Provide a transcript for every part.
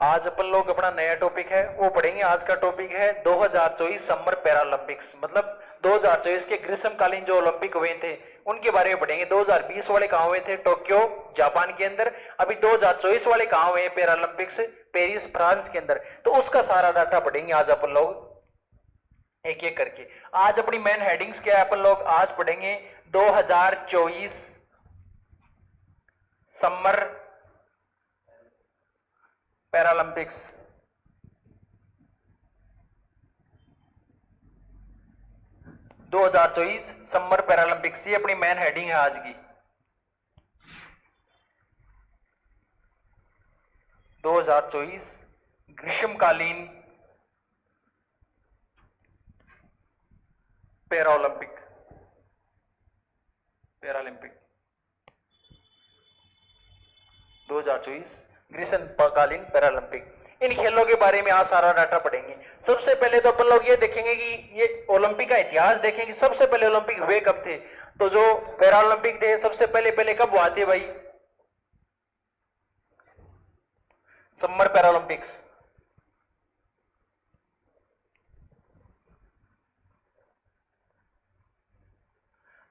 आज अपन लोग अपना नया टॉपिक है वो पढ़ेंगे। आज का टॉपिक है 2024 समर पैरालंपिक्स, मतलब 2024 के ग्रीष्मकालीन जो ओलंपिक हुए थे उनके बारे में पढ़ेंगे। 2020 वाले कहाँ हुए थे? टोक्यो जापान के अंदर। अभी 2024 वाले कहाँ हुए हैं पैरालंपिक्स? पेरिस फ्रांस के अंदर। तो उसका सारा डाटा पढ़ेंगे आज अपन लोग एक एक करके। आज अपनी मेन हेडिंग्स क्या है? अपन लोग आज पढ़ेंगे 2024 समर पैरालंपिक्स। 2024 समर पैरालंपिक्स ये अपनी मेन हेडिंग है आज की। 2024 ग्रीष्मकालीन पैरालंपिक पैरालंपिक 2024 ग्रीष्मकालीन पैरालंपिक। इन खेलों के बारे में आज सारा डाटा पढ़ेंगे। सबसे पहले तो अपन लोग ये देखेंगे कि ये ओलंपिक का इतिहास देखेंगे। सबसे पहले ओलंपिक हुए कब थे? तो जो पैरालंपिक थे सबसे पहले पहले कब हुआ थे भाई? समर पैरालंपिक्स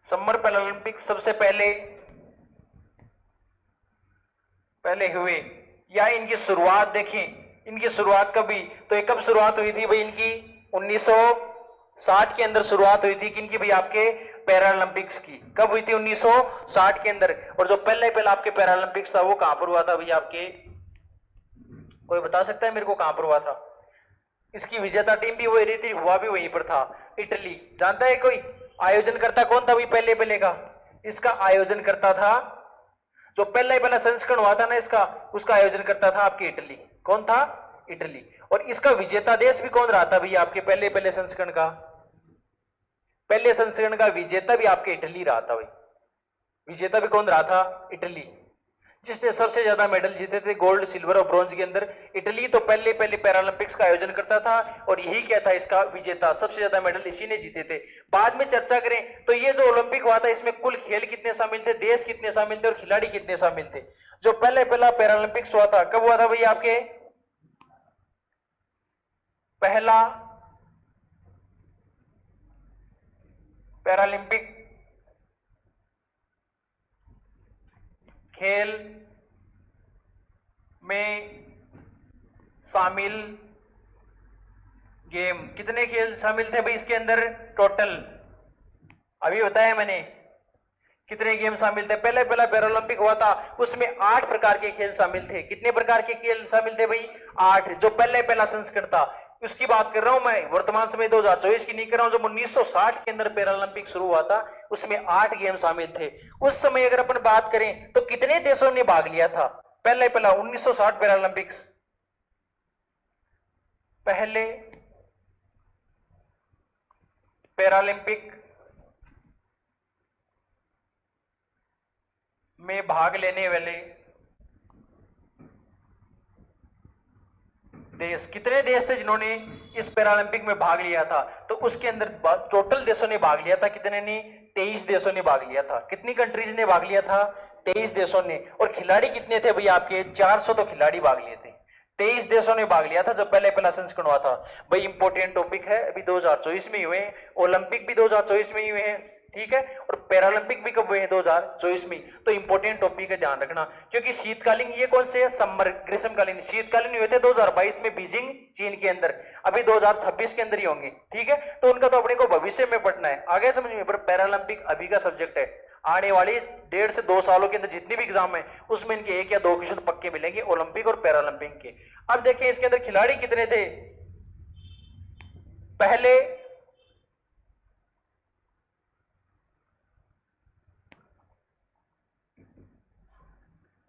समर पैरालंपिक्स सबसे पहले हुए, या इनकी शुरुआत देखें। इनकी शुरुआत कब हुई? तो ये कब शुरुआत हुई थी भाई इनकी? 1960 के अंदर शुरुआत हुई थी। किनकी भाई? आपके पैरालंपिक्स की। कब हुई थी? 1960 के अंदर। और जो पहला आपके पैरालंपिक्स था वो कहां पर हुआ था भाई आपके? कोई बता सकता है मेरे को कहां पर हुआ था? इसकी विजेता टीम भी वही रही थी, हुआ भी वहीं पर था, इटली। जानता है कोई? आयोजन करता कौन था भाई पहले का? इसका आयोजन करता था, जो पहला संस्करण हुआ था ना इसका, उसका आयोजन करता था आपके इटली। कौन था? इटली। और इसका विजेता देश भी कौन रहा था भैया आपके पहले संस्करण का? पहले संस्करण का विजेता भी आपके इटली रहा था भाई। विजेता भी कौन रहा था? इटली। जिसने सबसे ज्यादा मेडल जीते थे, गोल्ड सिल्वर और ब्रॉन्ज के अंदर, इटली तो पहले पैरालंपिक्स का आयोजन करता था और यही क्या था इसका विजेता। सबसे ज्यादा मेडल इसी ने जीते थे। बाद में चर्चा करें तो ये जो ओलंपिक हुआ था इसमें कुल खेल कितने शामिल थे, देश कितने शामिल थे और खिलाड़ी कितने शामिल थे? जो पहला पैरालंपिक्स हुआ था कब हुआ था भैया आपके? पहला पैरालंपिक खेल में शामिल गेम, कितने खेल शामिल थे भाई इसके अंदर टोटल? अभी बताया मैंने कितने गेम शामिल थे। पहला पैरालंपिक हुआ था उसमें 8 प्रकार के खेल शामिल थे। कितने प्रकार के खेल शामिल थे भाई? 8। जो पहला संस्करण था उसकी बात कर रहा हूं मैं, वर्तमान समय 2024 की नहीं कर रहा हूं। जब 1960 के अंदर पैरालंपिक शुरू हुआ था उसमें 8 गेम शामिल थे। उस समय अगर अपन बात करें तो कितने देशों ने भाग लिया था? पहला 1960 पैरालंपिक्स, पहले पैरालंपिक में भाग लेने वाले देश, कितने देश थे जिन्होंने इस पैरालंपिक में भाग लिया था? तो उसके अंदर टोटल देशों ने भाग लिया था कितने ने? 23 देशों ने भाग लिया था। कितनी कंट्रीज ने भाग लिया था? 23 देशों ने। और खिलाड़ी कितने थे भैया आपके? 400 तो खिलाड़ी भाग लिए थे। 23 देशों ने भाग लिया था जब पहला संस्करण हुआ था। भाई इंपॉर्टेंट टॉपिक है, अभी 2024 में हुए। ओलंपिक भी 2024 में ही हुए हैं, ठीक है। और पैरालंपिक भी कब हुए हैं? 2024 में। तो इंपॉर्टेंट टॉपिक है, ध्यान रखना। क्योंकि शीतकालीन ये कौन से है? समर ग्रीष्मकालीन। शीतकालीन हुए थे 2022 में बीजिंग चीन के अंदर, अभी 2026 के अंदर ही होंगे, ठीक है। तो उनका तो अपने को भविष्य में पढ़ना है, आगे समझ में। पर पैरालंपिक अभी का सब्जेक्ट है। आने वाली 1.5 से 2 सालों के अंदर जितनी भी एग्जाम है उसमें इनके 1 या 2 क्वेश्चन पक्के मिलेंगे ओलंपिक और पैरालंपिक के। अब देखें इसके अंदर खिलाड़ी कितने थे? पहले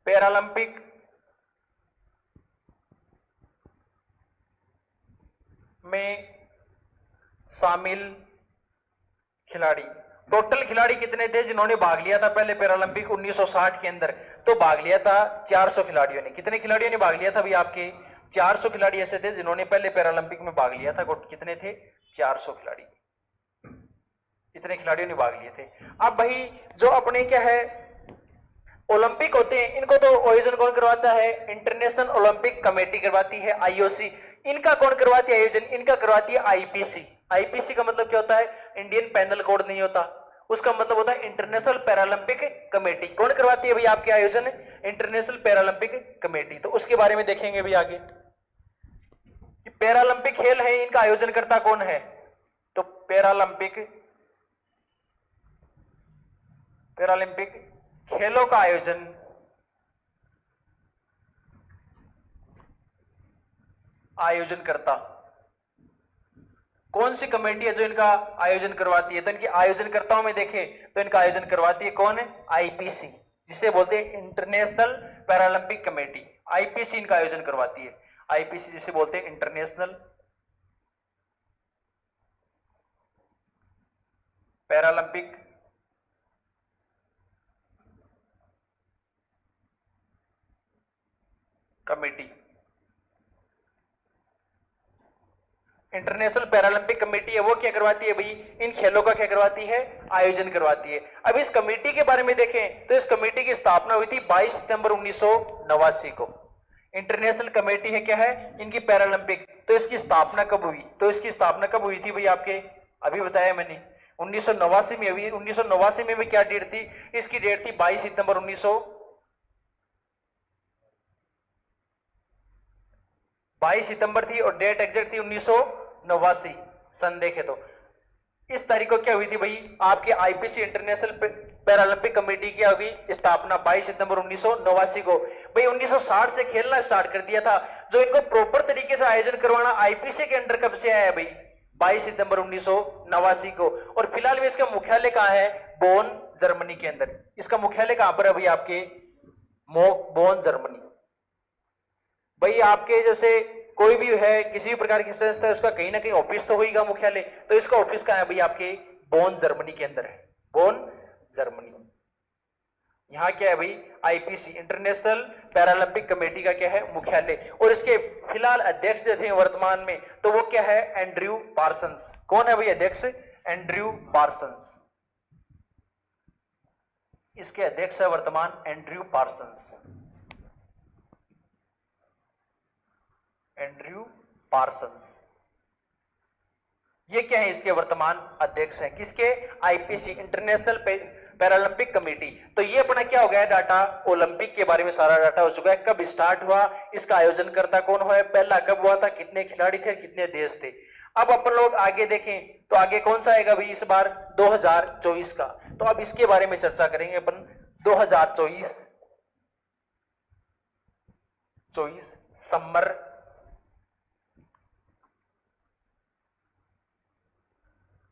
पैरालंपिक में शामिल खिलाड़ी, टोटल खिलाड़ी कितने थे जिन्होंने भाग लिया था पहले पैरालंपिक 1960 के अंदर? तो भाग लिया था 400 खिलाड़ियों ने। कितने खिलाड़ियों ने भाग लिया था भाई आपके? 400 खिलाड़ी ऐसे थे जिन्होंने पहले पैरालंपिक में भाग लिया था। कितने थे? 400 खिलाड़ी। इतने खिलाड़ियों ने भाग लिए थे। अब भाई जो अपने क्या है ओलंपिक होते हैं, इनको तो आयोजन कौन करवाता है? इंटरनेशनल ओलंपिक कमेटी करवाती है, आईओसी। इनका कौन करवाती है आयोजन? इनका करवाती है आईपीसी। आईपीसी का मतलब क्या होता है? इंडियन पैनल कोड नहीं होता, उसका मतलब होता है इंटरनेशनल पैरालंपिक कमेटी। कौन करवाती है भाई आपके आयोजन? International Paralympic committee. तो उसके बारे में देखेंगे भी आगे। पैरालंपिक खेल है, इनका आयोजन करता कौन है? तो पैरालंपिक खेलों का आयोजन करता कौन सी कमेटी है जो इनका आयोजन करवाती है? तो इनके आयोजनकर्ताओं में देखें तो इनका आयोजन करवाती है कौन है? आईपीसी, जिसे बोलते हैं इंटरनेशनल पैरालंपिक कमेटी। आईपीसी इनका आयोजन करवाती है, आईपीसी जिसे बोलते हैं international Paralympic committee. International Paralympic committee है वो क्या करवाती है भाई? इन खेलों का क्या करवाती है? आयोजन करवाती है। अब इस कमेटी के बारे में देखें तो इस कमेटी की स्थापना हुई थी 22 सितंबर 1989 को। इंटरनेशनल कमेटी है क्या है? इनकी पैरालंपिक। तो इसकी स्थापना कब हुई? तो इसकी स्थापना कब हुई थी भाई आपके? अभी बताया मैंने 1989 में। अभी 1989 में भी क्या डेट थी? इसकी डेट थी 22 सितंबर 22 सितंबर थी और डेट एग्जैक्ट थी 1989 सन देखे तो। इस तारीख को क्या हुई थी भाई आपके? आईपीसी इंटरनेशनल पैरालंपिक कमेटी की होगी स्थापना 22 सितंबर 1989 को। भाई 1960 से खेलना स्टार्ट कर दिया था। जो इनको प्रॉपर तरीके से आयोजन करवाना आईपीसी के अंडर कब से आया है भाई? 22 सितंबर 1989 को। और फिलहाल में इसका मुख्यालय कहां है? बोन, जर्मनी के अंदर। इसका मुख्यालय कहां पर है भाई आपके? Bone, Germany. भाई आपके जैसे कोई भी है, किसी भी प्रकार की संस्था है, उसका कहीं ना कहीं ऑफिस तो होगा, मुख्यालय। तो इसका ऑफिस कहां है भाई आपके? बोन, जर्मनी के अंदर है, बोन, जर्मनी। यहां क्या है भाई? आईपीसी इंटरनेशनल पैरालंपिक कमेटी का क्या है? मुख्यालय। और इसके फिलहाल अध्यक्ष जो थे वर्तमान में, तो वो क्या है? Andrew Parsons. कौन है भाई अध्यक्ष? Andrew Parsons. इसके अध्यक्ष है वर्तमान एंड्रयू पार्सन्स। एंड्रयू पार्सन्स ये क्या है? इसके वर्तमान अध्यक्ष हैं। किसके? IPC international Paralympic committee. तो ये अपना क्या हो गया डाटा? ओलंपिक के बारे में सारा डाटा हो चुका है। कब स्टार्ट हुआ, इसका आयोजन करता कौन हुआ, पहला कब हुआ था, कितने खिलाड़ी थे, कितने देश थे। अब अपन लोग आगे देखें तो आगे कौन सा आएगा भाई इस बार? 2024 का। तो अब इसके बारे में चर्चा करेंगे अपन। 2024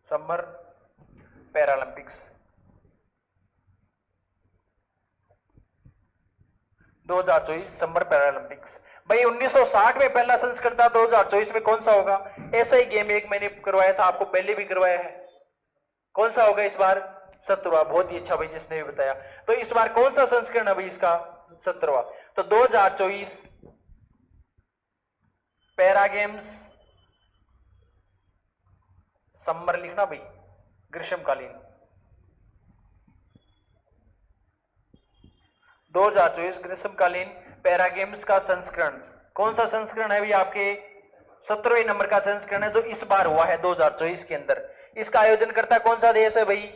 समर पैरालंपिक्स 2024 समर पैरालंपिक्स। भाई 1960 में पहला संस्करण था, 2024 में कौन सा होगा? ऐसा ही गेम एक मैंने करवाया था, आपको पहले भी करवाया है। कौन सा होगा इस बार? 17वां। बहुत ही अच्छा भाई जिसने भी बताया। तो इस बार कौन सा संस्करण है भाई इसका? 17वां। तो 2024 पैरा गेम्स समर लिखना भाई, ग्रीष्मकालीन। 2024 ग्रीष्मकालीन पैरा गेम्स का संस्करण कौन सा संस्करण है भाई आपके? 17वें नंबर का संस्करण है जो इस बार हुआ है 2024 के अंदर। इसका आयोजन करता कौन सा देश है भाई?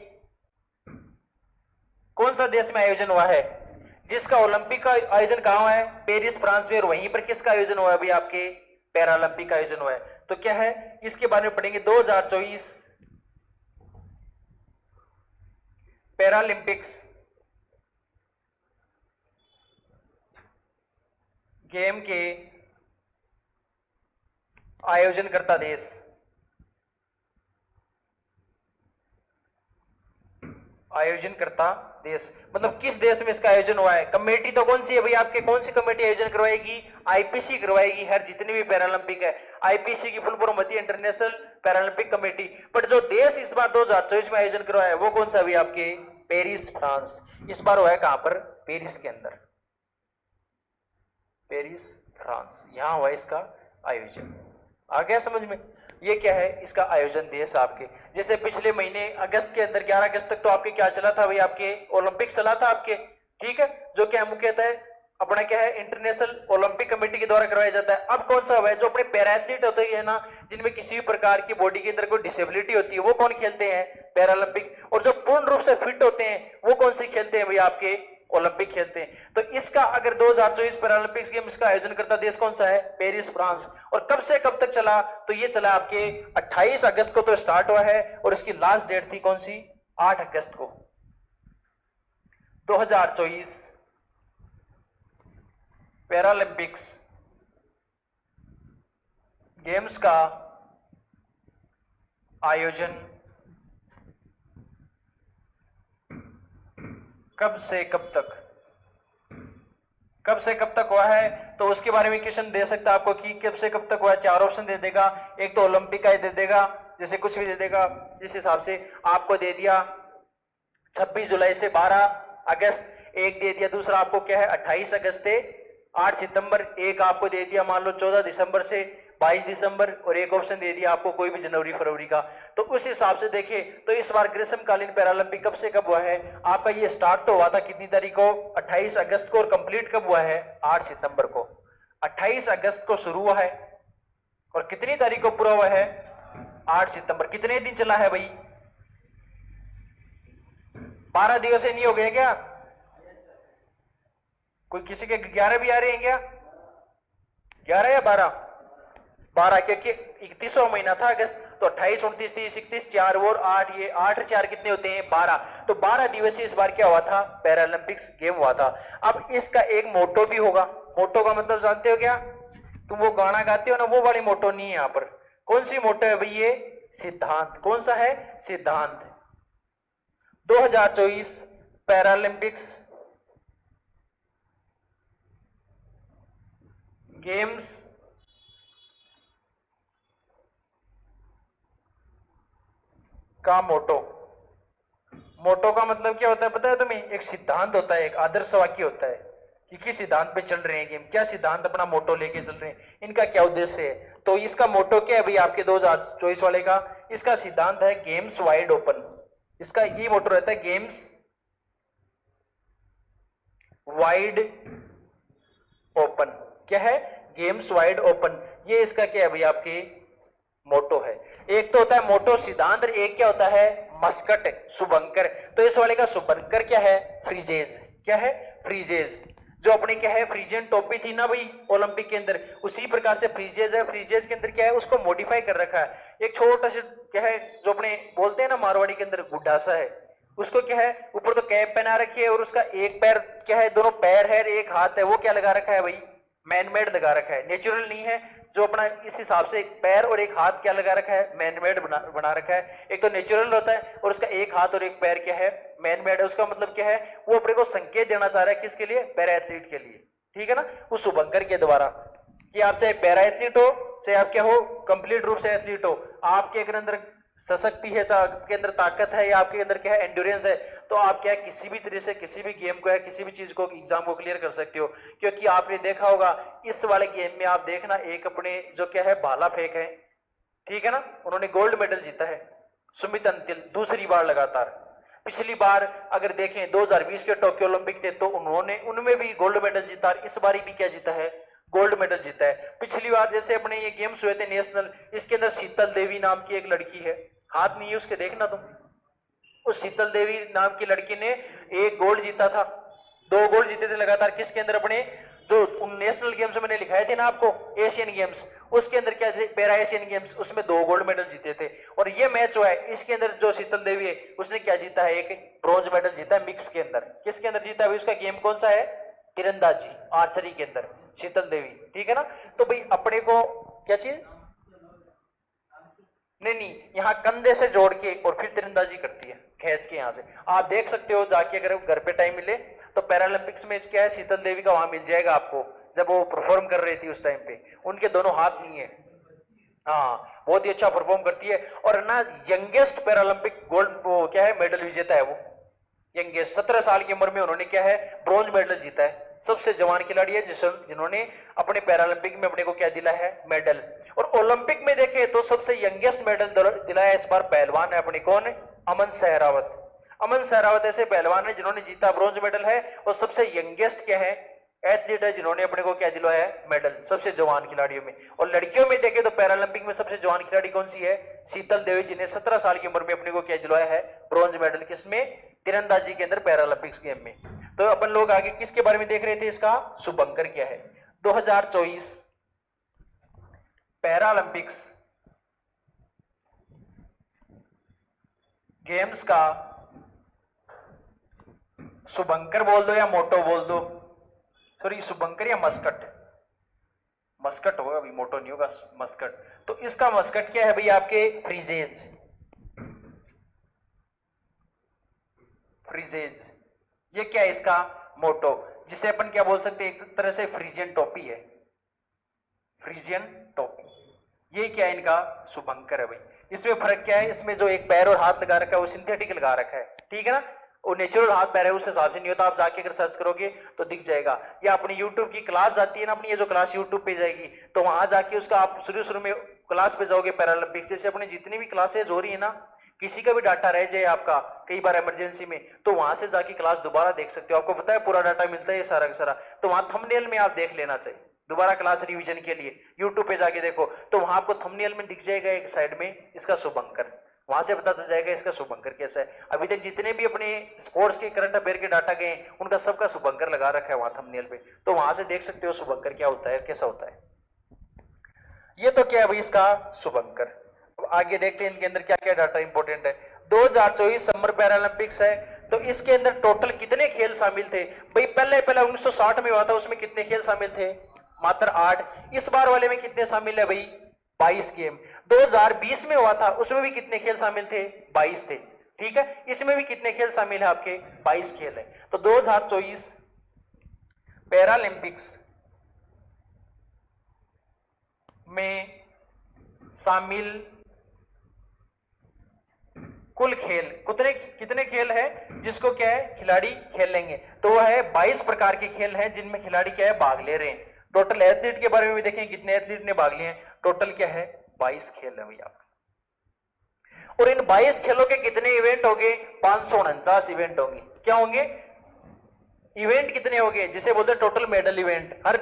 कौन सा देश में आयोजन हुआ है? जिसका ओलंपिक का आयोजन कहां हुआ है? पेरिस, फ्रांस में। और वहीं पर किसका आयोजन हुआ है भाई आपके? पैरालंपिक का आयोजन हुआ है। तो क्या है इसके बारे में पढ़ेंगे। 2024 पैरालंपिक्स गेम के आयोजन करता देश। आयोजन करता देश मतलब किस देश में इसका आयोजन हुआ है? कमेटी तो कौन सी है भाई आपके? कौन सी कमेटी आयोजन करवाएगी? आईपीसी करवाएगी। हर जितनी भी पैरालंपिक है, आईपीसी की फुल फॉर्म होती है इंटरनेशनल पैरालंपिक कमेटी। बट जो देश इस बार 2024 में आयोजन करवाया है वो कौन सा भी आपके? Paris, France. इस बार हुआ है कहां पर? पेरिस के अंदर, पेरिस, फ्रांस। यहां हुआ इसका आयोजन। आ गया समझ में? ये क्या है? इसका आयोजन देश आपके। जैसे पिछले महीने अगस्त के अंदर 11 अगस्त तक तो आपके क्या चला था भाई आपके? ओलंपिक चला था आपके। ठीक है, जो क्या मुख्यतः अपना क्या है इंटरनेशनल ओलंपिक कमेटी के द्वारा करवाया जाता है। अब कौन सा हुआ है, जो अपने पैरा एथलीट होते हैं ना, जिनमें किसी भी प्रकार की बॉडी के अंदर कोई डिसेबिलिटी होती है, वो कौन खेलते हैं, पैरालंपिक। और जो पूर्ण रूप से फिट होते हैं वो कौन से खेलते हैं भाई, आपके ओलंपिक खेलते हैं। तो इसका अगर 2024 पैरालंपिक्स गेम्स का आयोजन करता देश कौन सा है, पेरिस फ्रांस। और कब से कब तक चला, तो ये चला आपके 28 अगस्त को तो स्टार्ट हुआ है, और इसकी लास्ट डेट थी कौन सी, 8 अगस्त को 2024 पैरालंपिक्स गेम्स का आयोजन कब से कब तक हुआ है, तो उसके बारे में क्वेश्चन दे सकता है आपको कि कब से कब तक हुआ है। 4 ऑप्शन दे देगा, एक तो ओलंपिक का ही दे देगा, जैसे कुछ भी दे देगा, जिस हिसाब से आपको दे दिया 26 जुलाई से 12 अगस्त, एक दे दिया, दूसरा आपको क्या है 28 अगस्त से 8 सितंबर, एक आपको दे दिया मान लो 14 दिसंबर से 22 दिसंबर, और एक ऑप्शन दे दिया आपको कोई भी जनवरी फरवरी का। तो उस हिसाब से देखें तो इस बार ग्रीष्मकालीन पैरालंपिक कब से कब हुआ है, आपका ये स्टार्ट तो हुआ था कितनी तारीख को, 28 अगस्त को, और कंप्लीट कब हुआ है, 8 सितंबर को। 28 अगस्त को शुरू हुआ है और कितनी तारीख को पूरा हुआ है, 8 सितंबर। कितने दिन चला है भाई, 12 दिवस से नहीं हो गए क्या, कोई किसी के 11 भी आ रहे हैं क्या, 11 या 12, क्योंकि 31वां महीना था अगस्त, तो 28, 29, 30, 31, 4 और 8, ये 8 और 4 कितने होते हैं, 12। तो 12 दिवसीय इस बार क्या हुआ था, पैरालंपिक्स गेम हुआ था। अब इसका एक मोटो भी होगा, मोटो का मतलब जानते हो क्या, तुम वो गाना गाते हो ना, वो वाली मोटो नहीं है यहाँ पर। कौन सी मोटो है भाई, ये सिद्धांत। कौन सा है, सिद्धांत। 2024 पैरालंपिक्स गेम्स का मोटो, मोटो का मतलब क्या होता है पता है तुम्हें, एक सिद्धांत होता है, एक आदर्श वाक्य होता है कि किस सिद्धांत पे चल रहे हैं गेम, क्या सिद्धांत अपना मोटो लेके चल रहे हैं, इनका क्या उद्देश्य है। तो इसका मोटो क्या है भाई आपके 2024 वाले का, इसका सिद्धांत है गेम्स वाइड ओपन। इसका ये मोटो रहता है गेम्स वाइड ओपन। क्या है, गेम्स वाइड ओपन, ये इसका क्या है भाई आपके मोटो है। एक तो होता है मोटो सिद्धांत, एक क्या होता है मस्कट, शुभंकर। तो इस वाले का शुभंकर क्या है, फ्रीजेज। क्या है, फ्रीजेज। जो अपने क्या है फ्रीजियन टोपी थी ना भाई ओलंपिक के अंदर, उसी प्रकार से फ्रीजेज है। फ्रीजेज के अंदर क्या है, उसको मॉडिफाई कर रखा है, एक छोटा सा क्या है जो अपने बोलते हैं ना मारवाड़ी के अंदर गुड्डा सा है, उसको क्या है ऊपर तो कैप पहना रखी है, और उसका एक पैर क्या है, दोनों पैर है, एक हाथ है, वो क्या लगा रखा है भाई, मैनमेड लगा रखा है, नेचुरल नहीं है। जो अपना इस हिसाब से एक पैर और एक हाथ क्या लगा रखा है, मैनमेड बना रखा है। एक तो नेचुरल होता है और उसका एक हाथ और एक पैर क्या है, मैनमेड है। उसका मतलब क्या है, वो अपने को संकेत देना चाह रहा है किसके लिए, पैरा एथलीट के लिए। ठीक है ना, उस शुभंकर के द्वारा कि आप चाहे पैरा एथलीट हो, चाहे आप क्या हो कंप्लीट रूप से एथलीट हो, आपके अंदर सशक्ति है, आपके अंदर ताकत है, या आपके अंदर क्या है एंड्योरेंस है, तो आप क्या है किसी भी तरह से किसी भी गेम को है, किसी भी चीज को एग्जाम को क्लियर कर सकते हो। क्योंकि आपने देखा होगा इस वाले गेम में, आप देखना एक अपने जो क्या है भाला फेंक है, ठीक है ना, उन्होंने गोल्ड मेडल जीता है सुमित अंतिल, दूसरी बार लगातार। पिछली बार अगर देखें 2020 के टोक्यो ओलंपिक थे, तो उन्होंने उनमें भी गोल्ड मेडल जीता, इस बार भी क्या जीता है, गोल्ड मेडल जीता है। पिछली बार जैसे अपने ये गेम्स हुए थे नेशनल, इसके अंदर शीतल देवी नाम की एक लड़की है, हाथ नहीं है उसके, देखना तुम, उस शीतल देवी नाम की लड़की ने एक गोल्ड जीता था, 2 गोल्ड जीते थे लगातार। किसके अंदर, अपने जो नेशनल गेम्स मैंने लिखाए थे ना आपको, एशियन गेम्स, उसके अंदर क्या थे, पैरा एशियन गेम्स, उसमें 2 गोल्ड मेडल जीते थे। और ये मैच हुआ है, इसके अंदर जो शीतल देवी है उसने क्या जीता है, एक ब्रॉन्ज मेडल जीता है मिक्स के अंदर। किसके अंदर जीता है, उसका गेम कौन सा है, तीरंदाजी, आर्चरी के अंदर शीतल देवी। ठीक है ना, तो भाई अपने को क्या चीज, नहीं, यहाँ कंधे से जोड़ के और फिर तीरंदाजी करती है खींच के, यहाँ से आप देख सकते हो जाके, अगर घर पे टाइम मिले तो पैरालंपिक्स में क्या है शीतल देवी का वहां मिल जाएगा आपको, जब वो परफॉर्म कर रही थी उस टाइम पे, उनके दोनों हाथ नहीं है। हाँ, बहुत ही अच्छा परफॉर्म करती है, और ना यंगेस्ट पैरालंपिक गोल्ड वो क्या है मेडल विजेता है वो, यंगेस्ट 17 साल की उम्र में उन्होंने क्या है ब्रॉन्ज मेडल जीता है। सबसे जवान खिलाड़ी है जिन्होंने अपने पैरालंपिक में अपने को क्या दिला है, मेडल। और ओलंपिक में देखें तो सबसे यंगेस्ट मेडल दिलाया इस बार पहलवान है अपने, कौन है, अमन सहरावत। अमन सहरावत ऐसे पहलवान है जिन्होंने जीता ब्रॉन्ज मेडल है, और सबसे यंगेस्ट क्या है, एथलीट है जिन्होंने अपने को क्या दिलवाया है, मेडल, सबसे जवान खिलाड़ियों में। और लड़कियों में देखें तो पैरालंपिक में सबसे जवान खिलाड़ी कौन सी है, शीतल देवी जी ने 17 साल की उम्र में अपने को क्या दिलवाया है, ब्रॉन्ज मेडल, किसमें, तीरंदाजी के अंदर, पैरालंपिक्स गेम में। तो अपन लोग आगे किसके बारे में देख रहे थे, इसका शुभंकर क्या है। 2024 पैरालंपिक्स गेम्स का शुभंकर बोल दो या मोटो बोल दो, सॉरी शुभंकर या मस्कट, मस्कट होगा अभी, मोटो नहीं होगा, मस्कट। तो इसका मस्कट क्या है भाई, आपके फ्रीजेज, फ्रीजेज, ये क्या है इसका मोटो, जिसे अपन क्या बोल सकते हैं, एक तरह से फ्रीजियन टोपी है, फ्रीजियन टोपी, ये क्या है इनका शुभंकर है भाई। इसमें फर्क क्या है, इसमें जो एक पैर और हाथ लगा रखा है वो सिंथेटिक लगा रखा है, ठीक है ना, वो नेचुरल हाथ पैर है उस हिसाब से नहीं होता। आप जाके अगर सर्च करोगे तो दिख जाएगा, या अपनी यूट्यूब की क्लास जाती है ना अपनी, ये जो क्लास यूट्यूब पे जाएगी, तो वहां जाके उसका आप शुरू में क्लास पे जाओगे पैरालंपिक्स, जैसे अपनी जितनी भी क्लासेज हो रही है ना, किसी का भी डाटा रह जाए आपका कई बार इमरजेंसी में, तो वहां से जाके क्लास दोबारा देख सकते हो, आपको पता है पूरा डाटा मिलता है सारा का सारा। तो वहां थंबनेल में आप देख लेना चाहिए, दोबारा क्लास रिवीजन के लिए यूट्यूब पे जाके देखो, तो वहां आपको थंबनेल में दिख जाएगा एक साइड में इसका शुभंकर, वहां से पता चल जाएगा इसका शुभंकर कैसा है। अभी तक जितने भी अपने स्पोर्ट्स के करंट अफेयर के डाटा गए उनका सबका शुभंकर लगा रखा है वहां थंबनेल पे, तो वहां से देख सकते हो शुभंकर क्या होता है, कैसा होता है। ये तो क्या है भाई इसका शुभंकर। अब आगे देखते हैं इनके अंदर क्या क्या डाटा इंपॉर्टेंट है। 2024 समर पैरालंपिक्स है, तो इसके अंदर टोटल कितने खेल शामिल थे भाई, पहले 1960 में हुआ था, उसमें कितने खेल शामिल थे, मात्र 8। इस बार वाले में कितने शामिल है भाई, 22 गेम। 2020 में हुआ था, उसमें भी कितने खेल शामिल थे, 22 थे, ठीक है। इसमें भी कितने खेल शामिल है आपके, 22 खेल है। तो 2024 पैरालंपिक्स में शामिल कुल खेल कितने खेल है जिसको क्या है खिलाड़ी खेल लेंगे, तो वह है 22 प्रकार के खेल हैं जिनमें खिलाड़ी क्या है भाग ले रहे हैं। टोटल एथलीट के बारे में भी देखें कितने एथलीट ने भाग लिए हैं, टोटल क्या है 22 खेल है भैया। और इन 22 खेलों के कितने इवेंट होंगे, 549 इवेंट होंगे। क्या होंगे, इवेंट कितने होंगे, जिसे बोलते हैं टोटल मेडल इवेंट, हर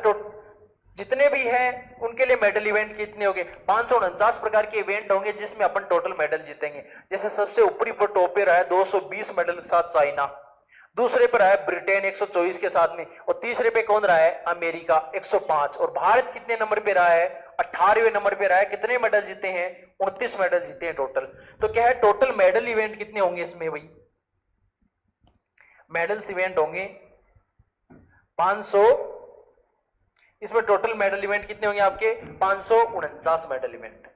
जितने भी हैं उनके लिए मेडल इवेंट कितने होंगे, 549 प्रकार के इवेंट होंगे जिसमें अपन टोटल मेडल जीतेंगे। जैसे सबसे ऊपरी पर टॉप पे रहा है 220 मेडल के साथ चाइना, दूसरे पर है ब्रिटेन 124 के साथ में, और तीसरे पे कौन रहा है, अमेरिका 105। और भारत कितने नंबर पे रहा है, 18वें नंबर पे रहा है। कितने मेडल जीते हैं, 29 मेडल जीते हैं टोटल। तो क्या है टोटल मेडल इवेंट कितने होंगे इसमें भाई, मेडल्स इवेंट होंगे 500, इसमें टोटल मेडल इवेंट कितने होंगे आपके, 549 मेडल इवेंट।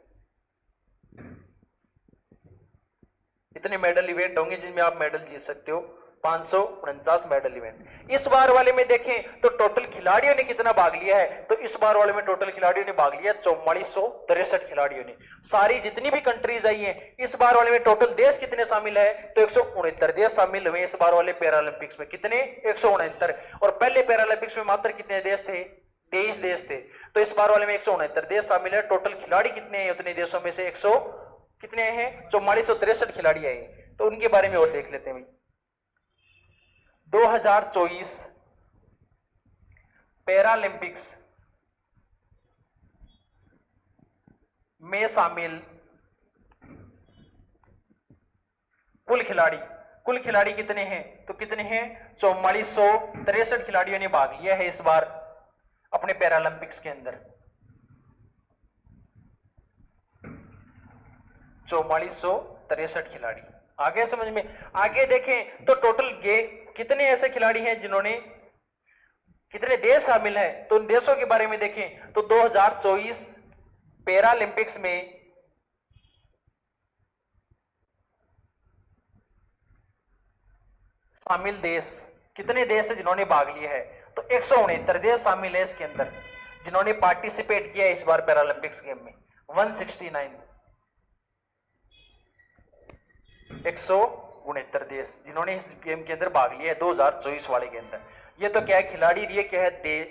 इतने मेडल इवेंट होंगे जिनमें आप मेडल जीत सकते हो, 549 मेडल इवेंट। इस बार वाले में देखें तो टोटल खिलाड़ियों ने कितना भाग लिया है, तो इस बार वाले में टोटल खिलाड़ियों ने भाग लिया 4463 खिलाड़ियों ने। सारी जितनी भी कंट्रीज आई हैं इस बार वाले में टोटल देश कितने शामिल है, तो 169 देश शामिल हुए इस बार वाले पैरालंपिक्स में। कितने, 169। और पहले पैरालंपिक्स में मात्र कितने देश थे, 23 देश थे। तो इस बार वाले में 169 देश शामिल है। टोटल खिलाड़ी कितने हैं उतने देशों में से, 100 कितने हैं, 4463 खिलाड़ी आए। तो उनके बारे में और देख लेते हैं भाई। 2024 पैरालंपिक्स में शामिल कुल खिलाड़ी कितने हैं, तो कितने हैं, 4463 खिलाड़ियों ने भाग लिया है इस बार अपने पैरालंपिक्स के अंदर। 4463 खिलाड़ी। आगे समझ में, आगे देखें तो टोटल कितने ऐसे खिलाड़ी हैं जिन्होंने, कितने देश शामिल हैं, तो उन देशों के बारे में देखें तो 2024 पैरालंपिक्स में शामिल देश, कितने देश है जिन्होंने भाग लिया है, तो 169 देश शामिल है इसके अंदर जिन्होंने पार्टिसिपेट किया इस बार पैरालंपिक्स गेम में। 169 169 देश जिन्होंने इस गेम के अंदर भाग लिया है 2024 वाले के अंदर। ये तो क्या है खिलाड़ी, ये क्या है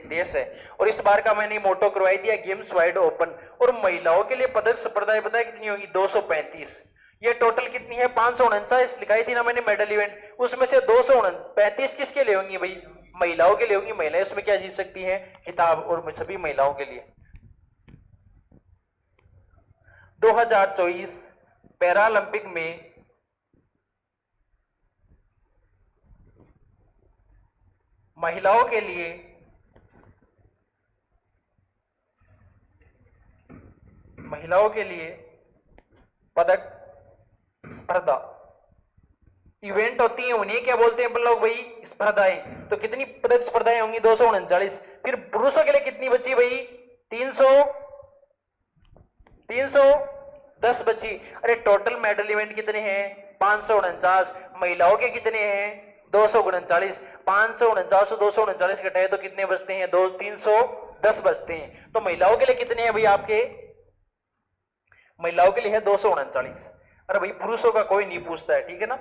देश है। और इस बार का मैंने मोटो करवाई दिया गेम्स वाइड ओपन। और महिलाओं के लिए पदक स्पर्धाएं पता है कितनी होगी, 235। ये टोटल कितनी है 549 लिखाई थी ना मैंने मेडल इवेंट, उसमें से 235 किसके लिए होंगी भाई, महिलाओं के लिए होंगी। महिलाएं उसमें क्या जीत सकती हैं, खिताब, और सभी महिलाओं के लिए। 2024 पैरालंपिक में महिलाओं के लिए पदक स्पर्धा इवेंट होती है, उन्हें क्या बोलते हैं अपन लोग भाई, स्पर्धाएं। तो कितनी पदक स्पर्धाएं होंगी 239। फिर पुरुषों के लिए कितनी बची भाई, 310 बची। अरे टोटल मेडल इवेंट कितने हैं 549, महिलाओं के कितने हैं 239। 549 से 239 घटाए तो कितने बचते हैं, 310 बचते हैं। तो महिलाओं के लिए कितने हैं भाई आपके, महिलाओं के लिए है 239। अरे भाई पुरुषों का कोई नहीं पूछता है, ठीक है ना,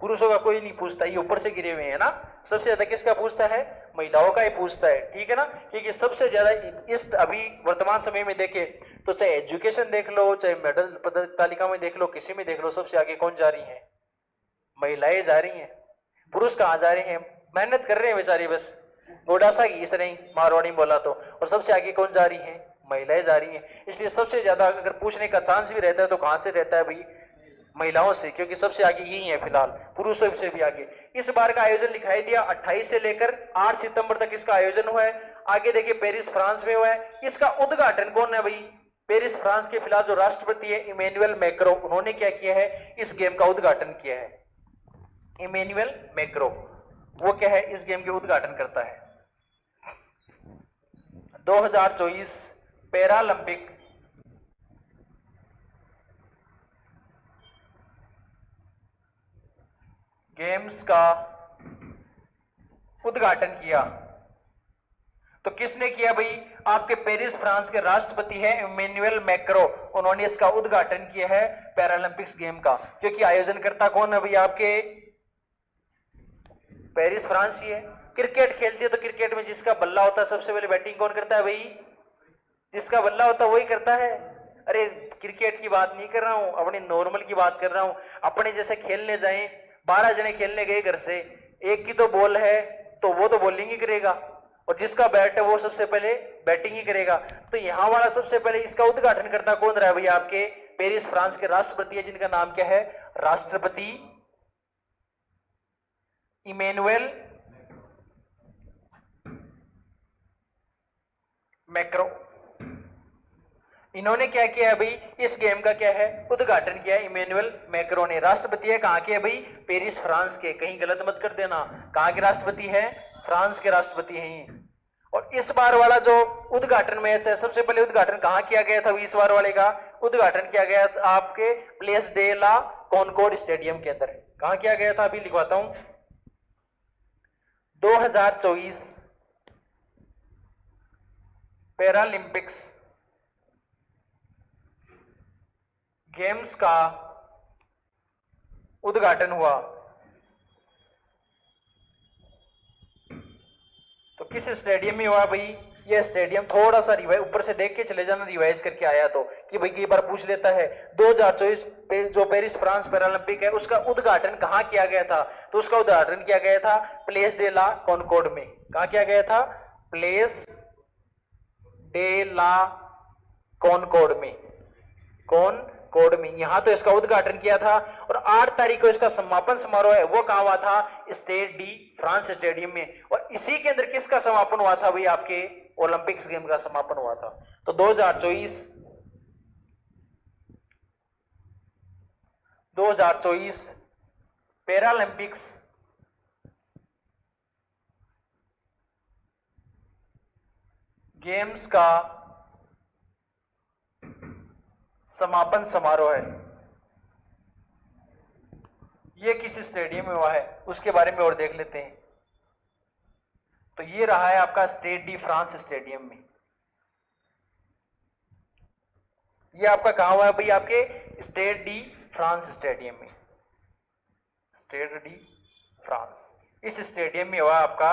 पुरुषों का कोई नहीं पूछता, ये ऊपर से गिरे हुए हैं ना। सबसे ज्यादा किसका पूछता है, महिलाओं का ही पूछता है, ठीक है ना। क्योंकि सबसे ज्यादा इस अभी वर्तमान समय में देखे तो चाहे एजुकेशन देख लो, चाहे मेडल पदक तालिका में देख लो, किसी में देख लो, सबसे आगे कौन जा रही है, महिलाएं जा रही हैं। पुरुष कहां जा रहे हैं, मेहनत कर रहे हैं बेचारी, बस गोडासा घीस रही, मारवाड़ी बोला तो। और सबसे आगे कौन जा रही है, महिलाएं जा रही हैं। इसलिए सबसे ज्यादा अगर पूछने का चांस भी रहता है तो कहां से रहता है भाई, महिलाओं से, क्योंकि सबसे आगे यही है फिलहाल, पुरुषों से भी आगे। इस बार का आयोजन दिखाई दिया 28 से लेकर 8 सितंबर तक इसका आयोजन हुआ है। आगे देखिए पेरिस फ्रांस में हुआ है। इसका उद्घाटन कौन है भाई, पेरिस फ्रांस के फिलहाल जो राष्ट्रपति है इमैनुअल मैक्रो, उन्होंने क्या किया है, इस गेम का उद्घाटन किया है। इमैनुअल मैक्रो वो क्या है, इस गेम के उद्घाटन करता है। 2024 पैरालंपिक गेम्स का उद्घाटन किया। तो किसने किया भाई, आपके पेरिस फ्रांस के राष्ट्रपति हैं इमैनुअल मैक्रो, उन्होंने इसका उद्घाटन किया है पैरालंपिक्स गेम का। क्योंकि आयोजन करता कौन है भाई, आपके पेरिस फ्रांस ही है। क्रिकेट खेलती है तो क्रिकेट में जिसका बल्ला होता है सबसे पहले बैटिंग कौन करता है भाई, जिसका बल्ला होता है वही करता है। अरे क्रिकेट की बात नहीं कर रहा हूं, अपनी नॉर्मल की बात कर रहा हूं। अपने जैसे खेलने जाएं, 12 जने खेलने गए घर से, एक की तो बॉल है तो वो तो बॉलिंग ही करेगा, और जिसका बैट है वो सबसे पहले बैटिंग ही करेगा। तो यहां वाला सबसे पहले इसका उद्घाटन करता कौन रहा है भैया, आपके पेरिस फ्रांस के राष्ट्रपति है, जिनका नाम क्या है, राष्ट्रपति इमैनुअल मैक्रो। इन्होंने क्या किया है भाई, इस गेम का क्या है, उद्घाटन किया है इमैनुअल मैक्रो ने। राष्ट्रपति है कहां के भाई, पेरिस फ्रांस के, कहीं गलत मत कर देना, कहां के राष्ट्रपति है, फ्रांस के राष्ट्रपति हैं। और इस बार वाला जो उद्घाटन मैच है, सबसे पहले उद्घाटन कहां किया गया था, इस बार वाले का उद्घाटन किया गया था आपके place de la Concorde stadium के अंदर। कहां किया गया था, अभी लिखवाता हूं। 2024 पैरालंपिक्स गेम्स का उद्घाटन हुआ। तो किस स्टेडियम में हुआ भाई, ये स्टेडियम थोड़ा सा रिवाइज ऊपर से देख के चले जाना, रिवाइज करके आया तो, कि भाई कई बार पूछ लेता है। 2024 जो पेरिस फ्रांस पैरालंपिक है उसका उद्घाटन कहां किया गया था, तो उसका उद्घाटन किया गया था प्लेस डे ला कॉनकॉर्ड में। कहां किया गया था, प्लेस डे ला कॉनकॉर्ड में, कॉनकॉर्ड में, यहां तो इसका उद्घाटन किया था। और 8 तारीख को इसका समापन समारोह है वो कहां हुआ था, स्टेड डी फ्रांस स्टेडियम में। और इसी के अंदर किसका समापन हुआ था भाई, आपके ओलंपिक्स गेम का समापन हुआ था। तो 2024 पैरालंपिक्स गेम्स का समापन समारोह है, ये किस स्टेडियम में हुआ है उसके बारे में और देख लेते हैं। तो ये रहा है आपका स्टेड डी फ्रांस स्टेडियम में। ये आपका कहां हुआ है भाई, आपके स्टेड डी फ्रांस स्टेडियम में, स्टेड डी फ्रांस, इस स्टेडियम में हुआ आपका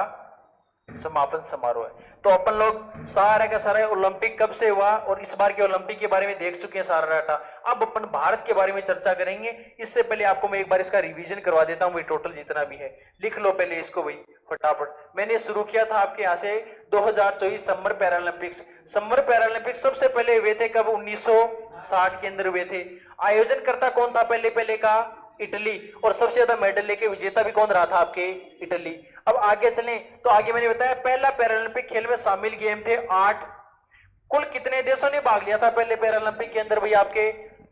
समापन समारोह है। तो अपन लोग सारा का सारा ओलंपिक कब से हुआ और इस बार के ओलंपिक के बारे में देख चुके हैं सारा डाटा। अब अपन भारत के बारे में चर्चा करेंगे। इससे पहले आपको मैं एक बार इसका रिवीजन करवा देता हूं भाई, टोटल जितना भी है लिख लो पहले इसको भाई फटाफट। मैंने शुरू किया था आपके यहां से 2024 समर पैरालंपिक्स। समर पैरालंपिक्स सबसे पहले हुए थे कब? 1960 के अंदर हुए थे। आयोजनकर्ता कौन था पहले पहले का? इटली। और सबसे ज्यादा मेडल लेके विजेता भी कौन रहा था? आपके इटली। अब आगे चलें तो आगे मैंने बताया पहला पैरालंपिक खेल में शामिल गेम थे 8। कुल कितने देशों ने भाग लिया था पहले पैरालंपिक के अंदर भाई? आपके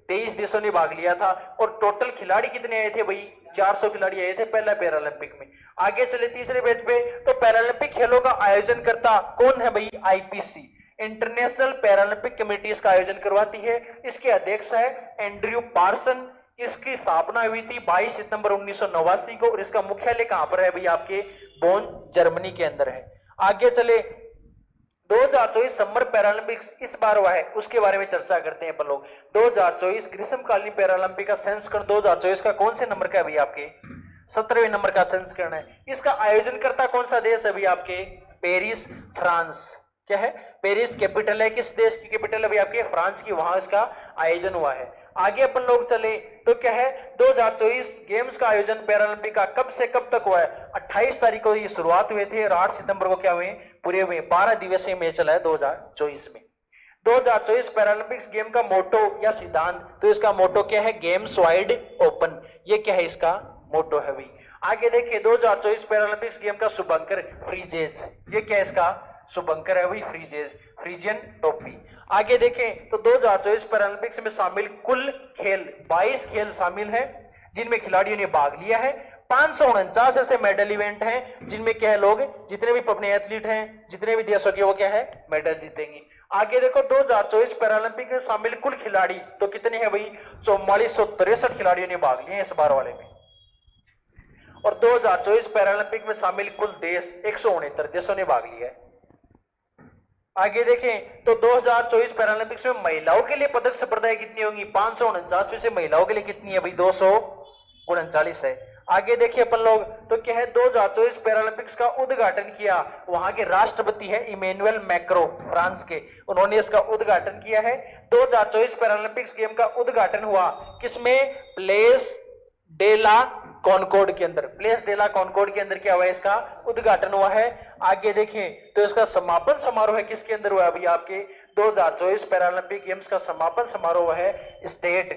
23 देशों ने भाग लिया था। और टोटल खिलाड़ी कितने आए थे भाई? 400 खिलाड़ी आए थे पहला पैरालंपिक में। आगे चले तीसरे पेज पे, तो पैरालंपिक खेलों का आयोजन करता कौन है भाई? आईपीसी, इंटरनेशनल पैरालंपिक कमेटी इसका आयोजन करवाती है। इसके अध्यक्ष है एंड्रयू पार्सन। इसकी स्थापना हुई थी 22 सितंबर 1989 को और इसका मुख्यालय कहां पर है भाई? आपके बोन, जर्मनी के अंदर है। आगे चले 2024 समर पैरालंपिक्स इस बार हुआ है, उसके बारे में चर्चा करते हैं अपन लोग। 2024 ग्रीष्मकालीन पैरालंपिक का संस्करण 2024 का कौन से नंबर का है भाई? आपके 17वें नंबर का संस्करण है। इसका आयोजनकर्ता कौन सा देश है भाई? आपके पेरिस, फ्रांस। क्या है? पेरिस कैपिटल है। किस देश की कैपिटल है भाई? आपके फ्रांस की, वहां इसका आयोजन हुआ है। आगे अपन लोग चले तो क्या है? 2024 गेम्स का आयोजन पैरालंपिक का कब से कब तक हुआ है? 28 तारीख को ये शुरुआत हुए थे और 8 सितंबर को क्या हुए? पूरे हुए। 12 दिवसीय मैच चला है 2024 में। 2024 पैरालंपिक्स गेम का मोटो या सिद्धांत, तो इसका मोटो क्या है? Games wide open. ये क्या है? इसका मोटो है भाई। आगे देखिए 2024 पैरालंपिक्स गेम का शुभंकर फ्रीजेज, ये क्या है? इसका शुभंकर है भाई फ्रीजेज, फ्रीजियन टोपी। आगे देखें तो 2024 पैरालंपिक्स में शामिल कुल खेल 22 खेल शामिल हैं जिनमें खिलाड़ियों ने भाग लिया है। 549 ऐसे मेडल इवेंट हैं जिनमें क्या है? लोग जितने भी अपने एथलीट हैं जितने भी देशों के, वो क्या है? मेडल जीतेंगे। आगे देखो 2024 पैरालंपिक में शामिल कुल खिलाड़ी तो कितने हैं भाई? 4463 खिलाड़ियों ने भाग लिए इस बार वाले में। और 2024 पैरालंपिक में शामिल कुल देश 169 देशों ने भाग लिया है। आगे देखें तो 2024 पैरालंपिक्स में महिलाओं के लिए पदक स्पर्धाएं कितनी होंगी? 549 में से महिलाओं के लिए कितनी है भाई? 239 है। आगे देखिए अपन लोग तो क्या है? 2024 पैरालंपिक्स का उद्घाटन किया वहां के राष्ट्रपति है इमैनुअल मैक्रो, फ्रांस के, उन्होंने इसका उद्घाटन किया है। 2024 पैरालंपिक्स गेम का उद्घाटन हुआ किसमें? प्लेस डे ला कॉनकॉर्ड के अंदर। प्लेस डे ला कॉनकॉर्ड के अंदर क्या हुआ है? इसका उद्घाटन हुआ है। आगे देखें तो इसका समापन समारोह है किसके अंदर हुआ? अभी आपके 2024 पैरालंपिक गेम्स का समापन समारोह है स्टेड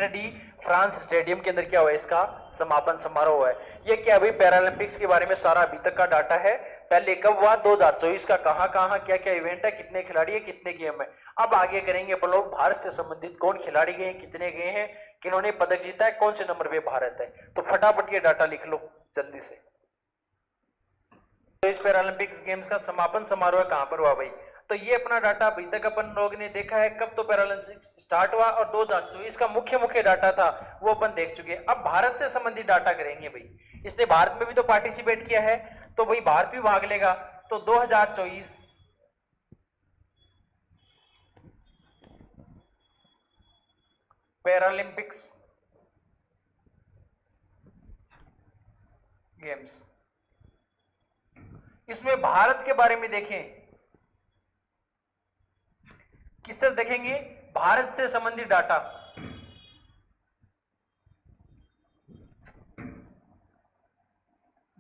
डी फ्रांस स्टेडियम के अंदर क्या हुआ? इसका समापन समारोह है। ये क्या अभी पैरालंपिक्स के बारे में सारा अभी तक का डाटा है। पहले कब हुआ? 2024 का कहां कहां क्या क्या इवेंट है, कितने खिलाड़ी है, कितने गेम है। अब आगे करेंगे अपन लोग भारत से संबंधित कौन खिलाड़ी गए, कितने गए हैं, किन्होंने पदक जीता है, कौन से नंबर पे भारत है। तो फटाफट ये डाटा लिख लो जल्दी से। तो इस पैरालंपिक्स गेम्स का समापन समारोह कहां पर हुआ भाई? तो ये अपना डाटा अभी तक अपन लोग ने देखा है कब तो पैरालंपिक्स स्टार्ट हुआ और 2024 का मुख्य डाटा था वो अपन देख चुके हैं। अब भारत से संबंधित डाटा करेंगे भाई। इसने भारत में भी तो पार्टिसिपेट किया है तो भाई भारत भी भाग लेगा। तो 2024 पैरालंपिक्स गेम्स, इसमें भारत के बारे में देखें, किससे देखेंगे? भारत से संबंधित डाटा।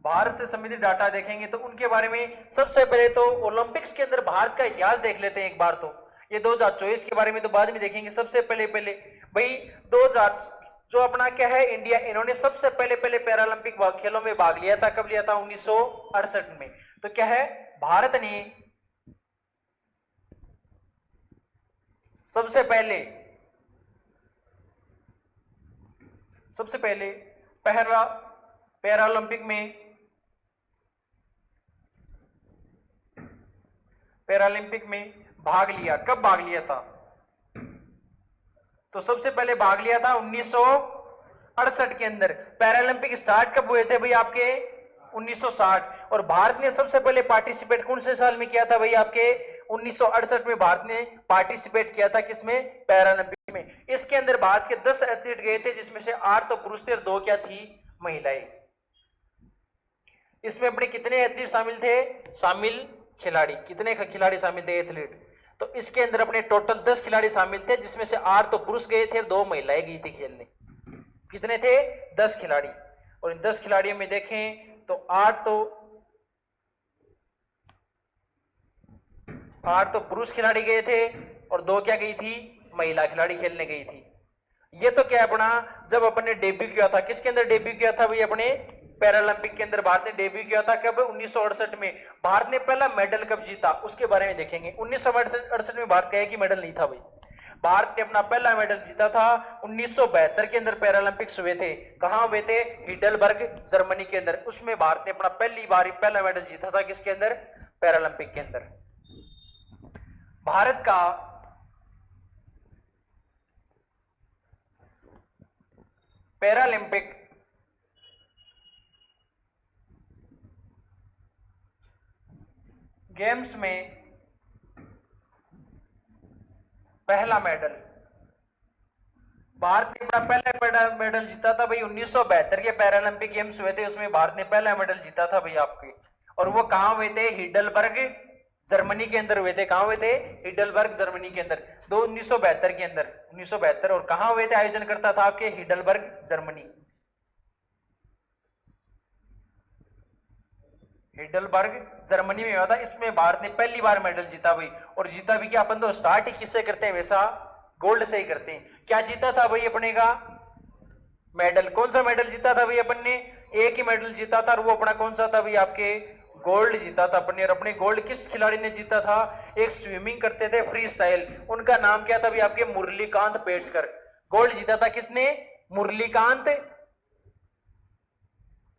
भारत से संबंधित डाटा देखेंगे तो उनके बारे में सबसे पहले तो ओलंपिक्स के अंदर भारत का इतिहास देख लेते हैं एक बार। तो ये 2024 के बारे में तो बाद में देखेंगे। सबसे पहले भाई 2000 जो अपना क्या है इंडिया, इन्होंने सबसे पहले पैरालंपिक खेलों में भाग लिया था। कब लिया था? 1968 में। तो क्या है? भारत ने सबसे पहले पैरालंपिक में भाग लिया। कब भाग लिया था? तो सबसे पहले भाग लिया था 1968 के अंदर। पैरालंपिक स्टार्ट कब हुए थे भाई? आपके 1960। और भारत ने सबसे पहले पार्टिसिपेट कौन से साल में किया था भाई? आपके 1968 में भारत ने पार्टिसिपेट किया था। किसमें? पैरालंपिक में। इसके अंदर भारत के 10 एथलीट गए थे जिसमें से 8 तो पुरुष थे और 2 क्या थी? महिलाएं। इसमें अपने कितने एथलीट शामिल थे? शामिल खिलाड़ी, कितने खिलाड़ी शामिल थे एथलीट? तो इसके अंदर अपने टोटल 10 खिलाड़ी शामिल थे, जिसमें से 8 तो पुरुष गए थे और 2 महिलाएं गई थी खेलने। कितने थे? 10 खिलाड़ी। और इन 10 खिलाड़ियों में देखें तो 8 तो पुरुष खिलाड़ी गए थे और 2 क्या गई थी? महिला खिलाड़ी खेलने गई थी। ये तो क्या अपना जब अपन ने डेब्यू किया था, किसके अंदर डेब्यू किया था भाई? अपने पैरालंपिक के अंदर भारत ने डेब्यू किया था। कब? 1968 में। भारत ने पहला मेडल कब जीता उसके बारे में देखेंगे। 1968 में भारत का एक ही मेडल नहीं था भाई। भारत ने अपना पहला मेडल जीता था 1972 के अंदर। पैरालंपिक्स हुए थे, कहां हुए थे? हिडलबर्ग, जर्मनी के अंदर। उसमें भारत ने अपना पहली बार पहला मेडल जीता था, किसके अंदर? पैरालंपिक के अंदर। भारत का पैरालंपिक गेम्स में पहला मेडल, भारत ने अपना पहला मेडल जीता था भाई 1972 के पैरालंपिक गेम्स हुए थे, उसमें भारत ने पहला मेडल जीता था भाई आपके। और वो कहां हुए थे? हिडलबर्ग, जर्मनी के अंदर हुए थे। कहां हुए थे? हिडलबर्ग, जर्मनी के अंदर। 1972 के अंदर, 1972। और कहां हुए थे? आयोजन करता था आपके हिडलबर्ग, जर्मनी। हिडलबर्ग, जर्मनी में हुआ था। इसमें भारत ने पहली बार मेडल जीता भाई। और जीता भी क्या? अपन तो स्टार्ट ही किससे करते हैं? वैसा गोल्ड से ही करते हैं। क्या जीता था भाई अपने का मेडल? कौन सा मेडल जीता था भाई अपन ने? एक ही मेडल जीता था, और वो अपना कौन सा था भाई? आपके गोल्ड जीता था अपने। और अपने गोल्ड किस खिलाड़ी ने जीता था? एक स्विमिंग करते थे फ्री स्टाइल, उनका नाम क्या था भाई? आपके मुरलीकांत पेटकर। गोल्ड जीता था किसने? मुरलीकांत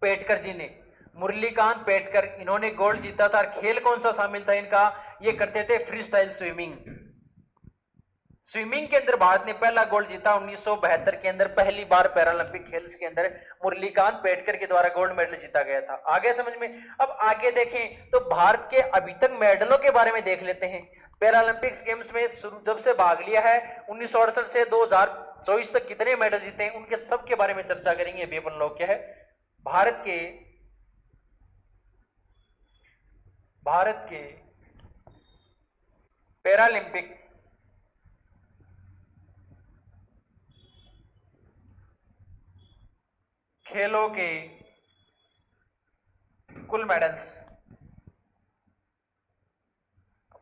पेटकर जी ने। मुरलीकांत पेटकर, इन्होंने गोल्ड जीता था। खेल कौन सा शामिल था इनका? ये करते थे फ्री स्टाइल स्विमिंग। स्विमिंग के अंदर भारत ने पहला गोल्ड जीता 1972 के अंदर। पहली बार पैरालंपिक खेल्स के अंदर मुरलीकांत पेटकर के द्वारा गोल्ड मेडल जीता गया था। आगे समझ में? अब आगे देखें तो भारत के अभी तक मेडलों के बारे में देख लेते हैं। पैरालंपिक्स गेम्स में जब से भाग लिया है 1968 से 2024 तक कितने मेडल जीते हैं, उनके सब के बारे में चर्चा करेंगे अभी अपन लोग। क्या है भारत के पैरालंपिक खेलों के कुल मेडल्स,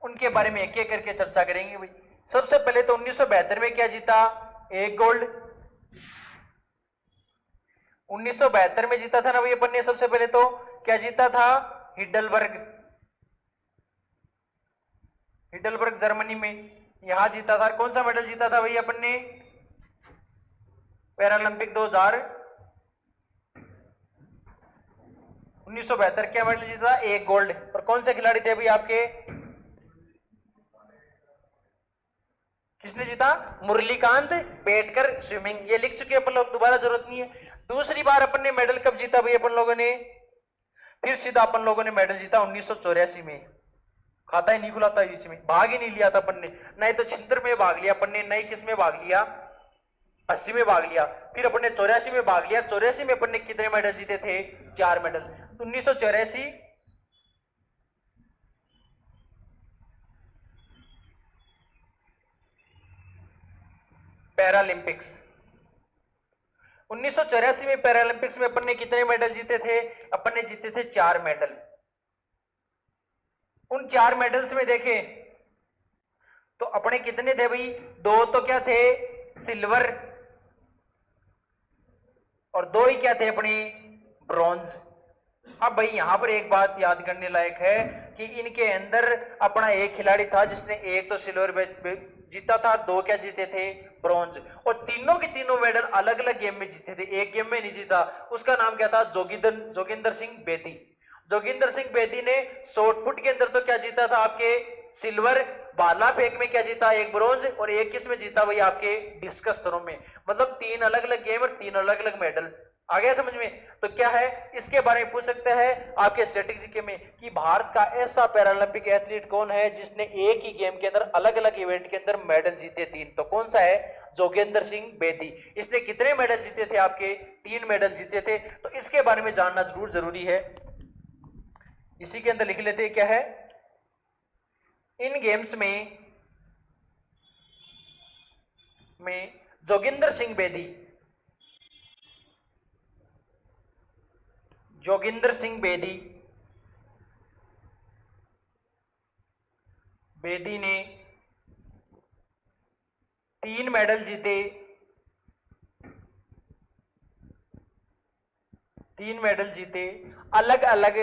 उनके बारे में एक एक करके चर्चा करेंगे भाई। सबसे पहले तो 1972 में क्या जीता? एक गोल्ड। 1972 में जीता था ना भाई अपन ने। सबसे पहले तो क्या जीता था? हिडलबर्ग, हिडलबर्ग जर्मनी में, यहां जीता था। कौन सा मेडल जीता था भाई अपन ने? पैरालंपिक 1972 क्या मेडल जीता? एक गोल्ड। और कौन से खिलाड़ी थे भाई आपके? किसने जीता? मुरलीकांत पेटकर, स्विमिंग। ये लिख चुके अपन लोग, दोबारा जरूरत नहीं है। दूसरी बार अपन ने मेडल कब जीता भाई अपन लोगों ने? फिर सीधा अपन लोगों ने मेडल जीता 1984 में। खाता ही नहीं खुला था इसमें, भाग ही नहीं लिया था अपन ने। नहीं तो छिंदर में भाग लिया अपन ने, नहीं किस में भाग लिया? 80 में भाग लिया। फिर अपन ने 84 में भाग लिया। 84 में अपन ने कितने मेडल जीते थे? 4 मेडल। 1984 पैरालंपिक्स, 1984 में पैरालंपिक्स में अपन ने कितने मेडल जीते थे? अपन ने जीते थे 4 मेडल। उन 4 मेडल्स में देखें तो अपने कितने थे भाई? 2 तो क्या थे? सिल्वर। और 2 ही क्या थे अपने? ब्रॉन्ज। अब भाई यहां पर एक बात याद करने लायक है कि इनके अंदर अपना एक खिलाड़ी था जिसने एक तो सिल्वर जीता था, 2 क्या जीते थे? ब्रॉन्ज। और तीनों के तीनों मेडल अलग अलग गेम में जीते थे, एक गेम में नहीं जीता। उसका नाम क्या था? जोगिंदर सिंह बेदी। जोगिंदर सिंह बेदी ने शॉर्टपुट के अंदर तो क्या जीता था? आपके सिल्वर। भाला फेंक में क्या जीता? एक ब्रॉन्ज। और एक किस में जीता भाई? आपके डिस्कस थ्रो में। मतलब 3 अलग अलग गेम और 3 अलग अलग मेडल। आ गया समझ में? तो क्या है, इसके बारे में पूछ सकते हैं आपके स्ट्रेटेजी में कि भारत का ऐसा पैरालंपिक एथलीट कौन है जिसने एक ही गेम के अंदर अलग अलग इवेंट के अंदर मेडल जीते 3? तो कौन सा है? जोगेंद्र सिंह बेदी। इसने कितने मेडल जीते थे? आपके 3 मेडल जीते थे। तो इसके बारे में जानना जरूर जरूरी है। इसी के अंदर लिख लेते हैं क्या है, इन गेम्स में जोगिंदर सिंह बेदी, जोगिंदर सिंह बेदी ने 3 मेडल जीते, 3 मेडल जीते अलग अलग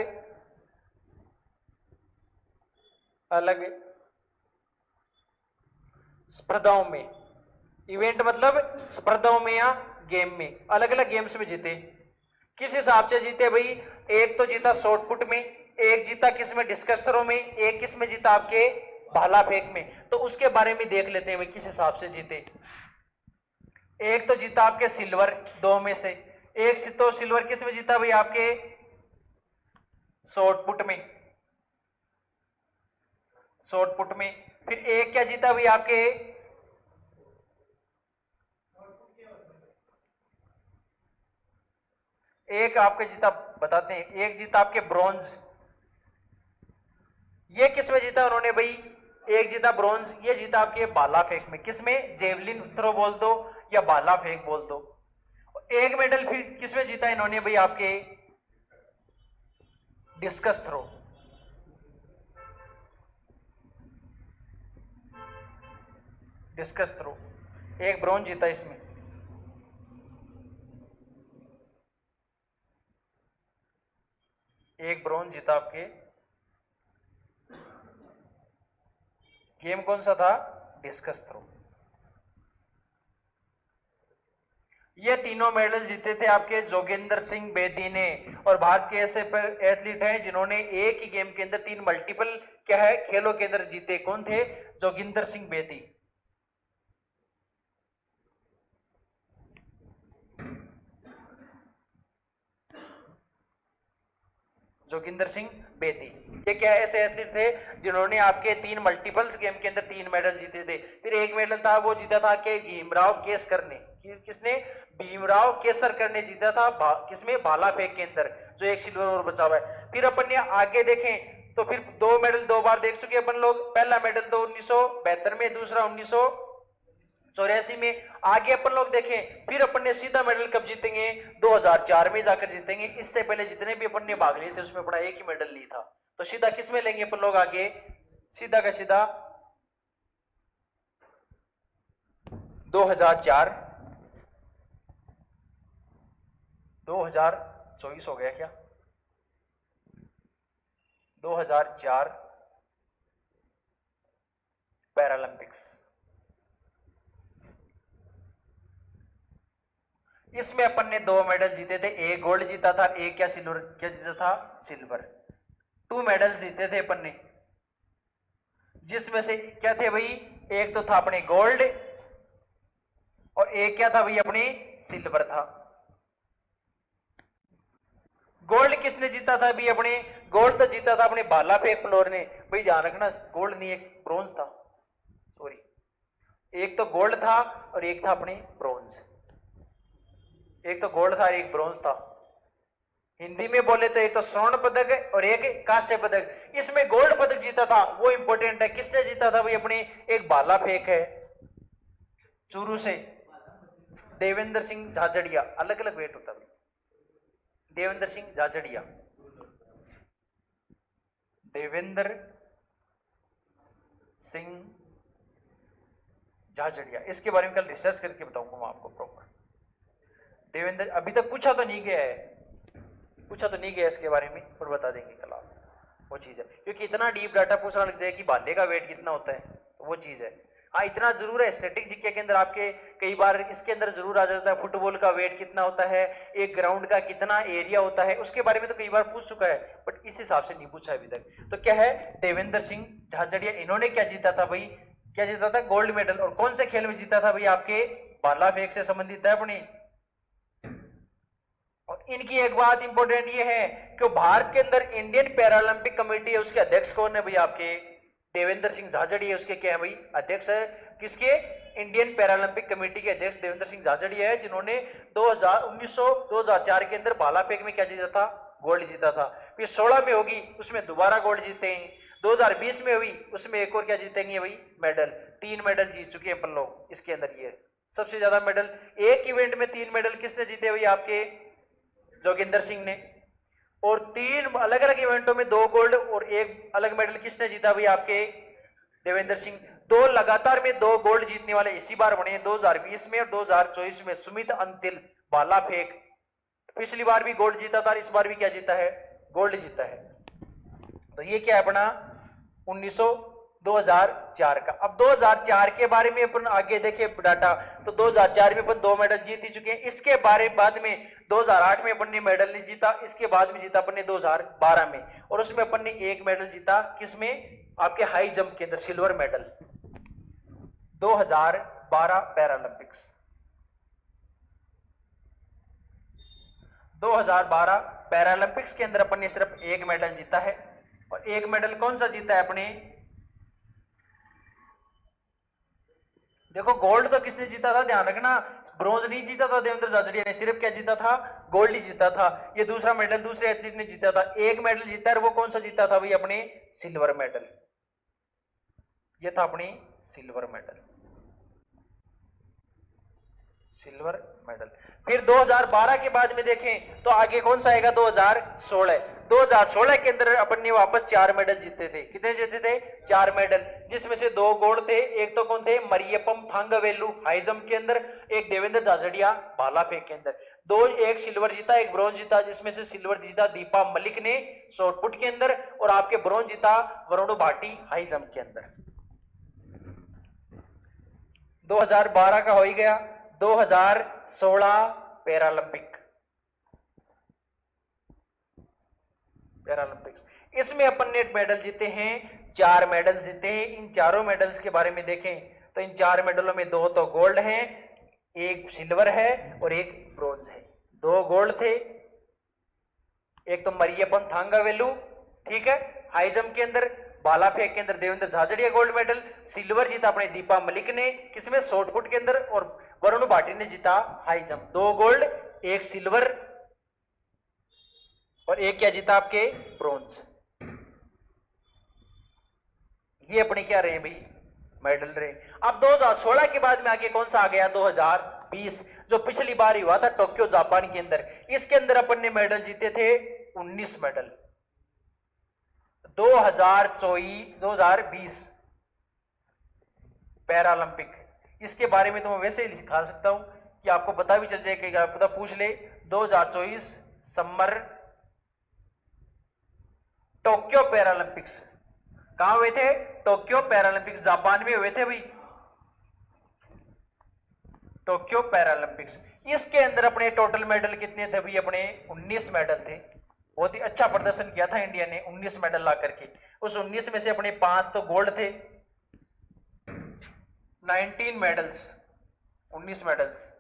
स्पर्धाओं में। इवेंट मतलब स्पर्धाओं में या गेम में, अलग अलग गेम्स में जीते। किस हिसाब से जीते भाई, एक तो जीता शॉर्ट पुट में, एक जीता किस में, डिस्कस थ्रो में, एक किस में जीता आपके भाला फेंक में। तो उसके बारे में देख लेते हैं भाई किस हिसाब से जीते। एक तो जीता आपके सिल्वर, 2 में से एक तो सिल्वर किस में जीता भाई, आपके शॉर्ट पुट में, शॉर्ट पुट में। फिर एक क्या जीता भाई आपके, एक आपके जीता बताते हैं, एक जीता आपके ब्रॉन्ज। ये किस में जीता उन्होंने भाई, एक जीता ब्रॉन्ज, ये जीता आपके भाला फेंक में, किसमें, जेवलिन थ्रो बोल दो या भाला फेंक बोल दो। एक मेडल फिर किसमें जीता इन्होंने भाई, आपके डिस्कस थ्रो। डिस्कस थ्रो एक ब्रॉन्ज जीता इसमें। एक ब्रॉन्ज जीता आपके, गेम कौन सा था, डिस्कस थ्रो। ये तीनों मेडल जीते थे आपके जोगिंदर सिंह बेदी ने। और भारत के ऐसे एथलीट हैं जिन्होंने एक ही गेम के अंदर 3 मल्टीपल क्या है खेलों के अंदर जीते। कौन थे, जोगिंदर सिंह बेदी। जोगिंदर सिंह बेदी ये क्या ऐसे एथलीट थे जिन्होंने आपके 3 मल्टीपल्स गेम के अंदर 3 मेडल जीते थे। फिर एक मेडल था वो जीता था कि भीमराव केसकर ने, किसने, भीमराव केसरकर ने जीता था किसमें, भाला फेंक के अंदर, जो एक सिल्वर और बचा हुआ है। फिर अपन ने आगे देखें तो फिर 2 मेडल 2 बार देख चुके अपन लोग। पहला मेडल तो 1972 में, दूसरा 1984 में। आगे अपन लोग देखें फिर अपन ने सीधा मेडल कब जीतेंगे, 2004 में जाकर जीतेंगे। इससे पहले जितने भी अपन ने भाग लिए थे उसमें अपना एक ही मेडल ली था। तो सीधा किस में लेंगे अपन लोग आगे, सीधा का सीधा 2004, 2024 हो गया क्या, 2004 पैरालंपिक्स। इसमें अपन ने 2 मेडल जीते थे, एक गोल्ड जीता था, एक क्या सिल्वर, क्या जीता था, सिल्वर। 2 मेडल जीते थे अपन ने, जिसमें से क्या थे भाई, एक तो था अपने गोल्ड और एक क्या था भाई अपने सिल्वर था। गोल्ड किसने जीता था भाई, अपने गोल्ड तो जीता था अपने भाला फेंक फ्लोर ने। भाई ध्यान रखना, गोल्ड नहीं, एक ब्रोंज था, सॉरी, एक तो गोल्ड था और एक था अपने ब्रोंज। एक तो गोल्ड था, एक ब्रोंज था। हिंदी में बोले तो एक तो स्वर्ण पदक और एक कांस्य पदक। इसमें गोल्ड पदक जीता था वो इंपॉर्टेंट है, किसने जीता था भाई, अपने एक भाला फेंक है चूरू से, देवेंद्र सिंह झाझड़िया। अलग अलग वेट होता है, देवेंद्र सिंह झाझड़िया, देवेंद्र सिंह झाझड़िया। इसके बारे में कल रिसर्च करके बताऊंगा मैं आपको प्रॉपर। देवेंद्र अभी तक पूछा तो नहीं गया है, पूछा तो नहीं गया इसके बारे में, पर बता देंगे कल आप, वो चीज है। क्योंकि इतना डीप डाटा पूछना लग जाए कि भाले का वेट कितना होता है, तो वो चीज है। हाँ इतना जरूर है, स्टैटिक जीके के अंदर आपके कई बार इसके अंदर जरूर आ जाता है, फुटबॉल का वेट कितना होता है, एक ग्राउंड का कितना एरिया होता है, उसके बारे में तो कई बार पूछ चुका है, बट इस हिसाब से नहीं पूछा अभी तक। तो क्या है, देवेंद्र सिंह झाझड़िया, इन्होंने क्या जीता था भाई, क्या जीता था, गोल्ड मेडल। और कौन से खेल में जीता था भाई, आपके भाला फेंक से संबंधित है अपनी। और इनकी एक बात इंपॉर्टेंट ये है कि भारत के अंदर इंडियन पैरालंपिक कमेटी है, उसके अध्यक्ष कौन है भाई, आपके देवेंद्र सिंह झाझड़िया उसके क्या है भाई, अध्यक्ष है। किसके, इंडियन पैरालंपिक कमेटी के अध्यक्ष देवेंद्र सिंह झाझड़िया है, जिन्होंने 2004 के अंदर भाला फेंक में क्या जीता था, गोल्ड जीता था। फिर 16 में होगी, उसमें दोबारा गोल्ड जीते हैं। 2020 में हुई, उसमें एक और क्या जीतेंगे भाई, मेडल। 3 मेडल जीत चुके हैं अपन लोग इसके अंदर। ये सबसे ज्यादा मेडल एक इवेंट में 3 मेडल किसने जीते भाई, आपके जोगिंदर सिंह ने। और 3 अलग अलग इवेंटों में 2 गोल्ड और 1 अलग मेडल किसने जीता भाई, आपके देवेंद्र सिंह। 2 लगातार में 2 गोल्ड जीतने वाले इसी बार बने, 2020 में और 2024 में। सुमित अंतिल भाला फेंक, पिछली बार भी गोल्ड जीता था, इस बार भी क्या जीता है, गोल्ड जीता है। तो ये क्या है अपना 2004 का। अब 2004 के बारे में अपन आगे देखें डाटा, तो 2004 में अपन 2 मेडल जीत ही चुके हैं। इसके बाद में 2008 में अपन ने मेडल नहीं जीता, इसके बाद में जीता अपन ने 2012 में, और उसमें अपन ने 1 मेडल जीता, किसमें, आपके हाई जंप के अंदर सिल्वर मेडल। 2012 पैरालंपिक्स, 2012 पैरालंपिक्स के अंदर अपन ने सिर्फ 1 मेडल जीता है। और 1 मेडल कौन सा जीता है अपने, देखो गोल्ड तो किसने जीता था, ध्यान रखना, ब्रॉन्ज नहीं जीता था देवेंद्र झाझड़िया ने, सिर्फ क्या जीता था, गोल्ड ही जीता था। ये दूसरा मेडल दूसरे एथलीट ने जीता था। 1 मेडल जीता है, वो कौन सा जीता था भाई, अपने सिल्वर मेडल। ये था अपनी सिल्वर मेडल, सिल्वर मेडल। फिर 2012 के बाद में देखें तो आगे कौन सा आएगा, 2016 के अंदर अपन ने वापस 4 मेडल जीते थे। कितने जीते थे, 4 मेडल, जिसमें से 2 गोल्ड थे। एक तो कौन थे, मरियप्पम थांगवेलु हाई जंप के अंदर, एक देवेंद्र झाझड़िया भाला फेंक के अंदर। 2 एक सिल्वर जीता, एक ब्रॉन्ज जीता, जिसमें से सिल्वर जीता दीपा मलिक ने शॉटपुट के अंदर, और आपके ब्रॉन्ज जीता वरुण भाटी हाई जंप के अंदर। 2012 का हो ही गया। 2016 पैरालंपिक्स, इसमें अपन ने मेडल जीते हैं, 4 मेडल जीते हैं। इन चारों मेडल्स के बारे में देखें तो इन 4 मेडलों में 2 तो गोल्ड हैं, 1 सिल्वर है और 1 ब्रॉन्ज है। 2 गोल्ड थे, एक तो मरियप्पन थांगावेलु, ठीक है, हाई जंप के अंदर, भाला फेंक के अंदर Devendra Jhajharia gold medal. Silver जीता अपने दीपा मलिक ने, किसमें, शॉटपुट के अंदर, और वरुण भाटी ने जीता हाई जंप। 2 गोल्ड 1 सिल्वर और 1 क्या जीता, आपके ब्रॉन्ज। ये अपने क्या रहे भाई, मेडल रहे। अब 2016 के बाद में आगे कौन सा आ गया, 2020, जो पिछली बार हुआ था टोक्यो जापान के अंदर। इसके अंदर अपन ने मेडल जीते थे 19 मेडल। 2020 पैरालंपिक, इसके बारे में तो मैं वैसे ही सिखा सकता हूं कि आपको पता भी चल जाएगा, पता पूछ ले। 2024 समर टोक्यो पैरालंपिक्स, कहां हुए थे, टोक्यो पैरालंपिक्स, जापान में हुए थे भाई, टोक्यो पैरालंपिक्स। इसके अंदर अपने टोटल मेडल कितने थे भाई, अपने 19 मेडल थे। बहुत ही अच्छा प्रदर्शन किया था इंडिया ने, 19 मेडल ला करके। उस 19 में से अपने 5 तो गोल्ड थे, 19 मेडल्स, 19 मेडल्स।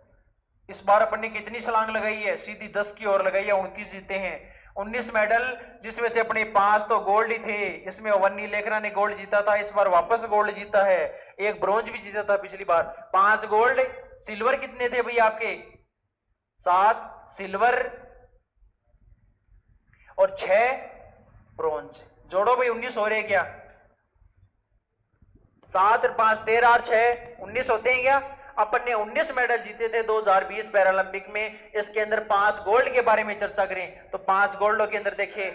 इस बार अपन ने कितनी छलांग लगाई है, सीधी 10 की ओर लगाई है, 29 जीते हैं। 19 मेडल, जिसमें से अपने 5 तो गोल्ड ही थे। इसमें वन्नी लेखरा ने गोल्ड जीता था, इस बार वापस गोल्ड जीता है। 1 ब्रॉन्ज भी जीता था पिछली बार। 5 गोल्ड, सिल्वर कितने थे भाई आपके, 7 सिल्वर और 6 ब्रॉन्ज। जोड़ो भाई 19 हो रहे क्या, 7 और 5 13 और 6 19 होते हैं क्या। अपन ने 19 मेडल जीते थे 2020 पैरालंपिक में। इसके अंदर 5 गोल्ड के बारे में चर्चा करें तो 5 गोल्डों के अंदर देखिए,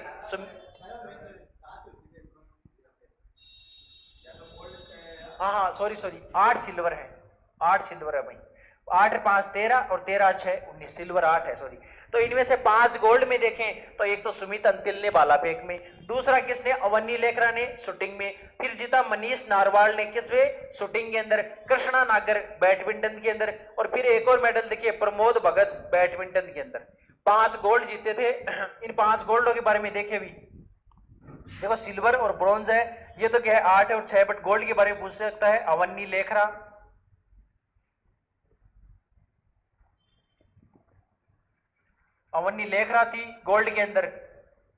हाँ सॉरी 8 सिल्वर है, 8 सिल्वर है भाई। 8 और 5 13 और 13 और 6 19, सिल्वर 8 है, सॉरी। तो इनमें से 5 गोल्ड में देखें तो एक तो सुमित अंतिल ने भाला फेंक में, दूसरा किसने, अवनी लेखरा ने शूटिंग में, फिर जीता मनीष नारवाल ने किसमें, शूटिंग के अंदर, कृष्णा नागर बैडमिंटन के अंदर, और फिर एक और मेडल देखिए प्रमोद भगत बैडमिंटन के अंदर। 5 गोल्ड जीते थे। इन 5 गोल्डों के बारे में देखे भी, देखो सिल्वर और ब्रॉन्ज है, ये तो क्या है 8 और 6, बट गोल्ड के बारे में पूछ सकता है अवनी लेखरा, अवनी लेखरा थी गोल्ड के अंदर,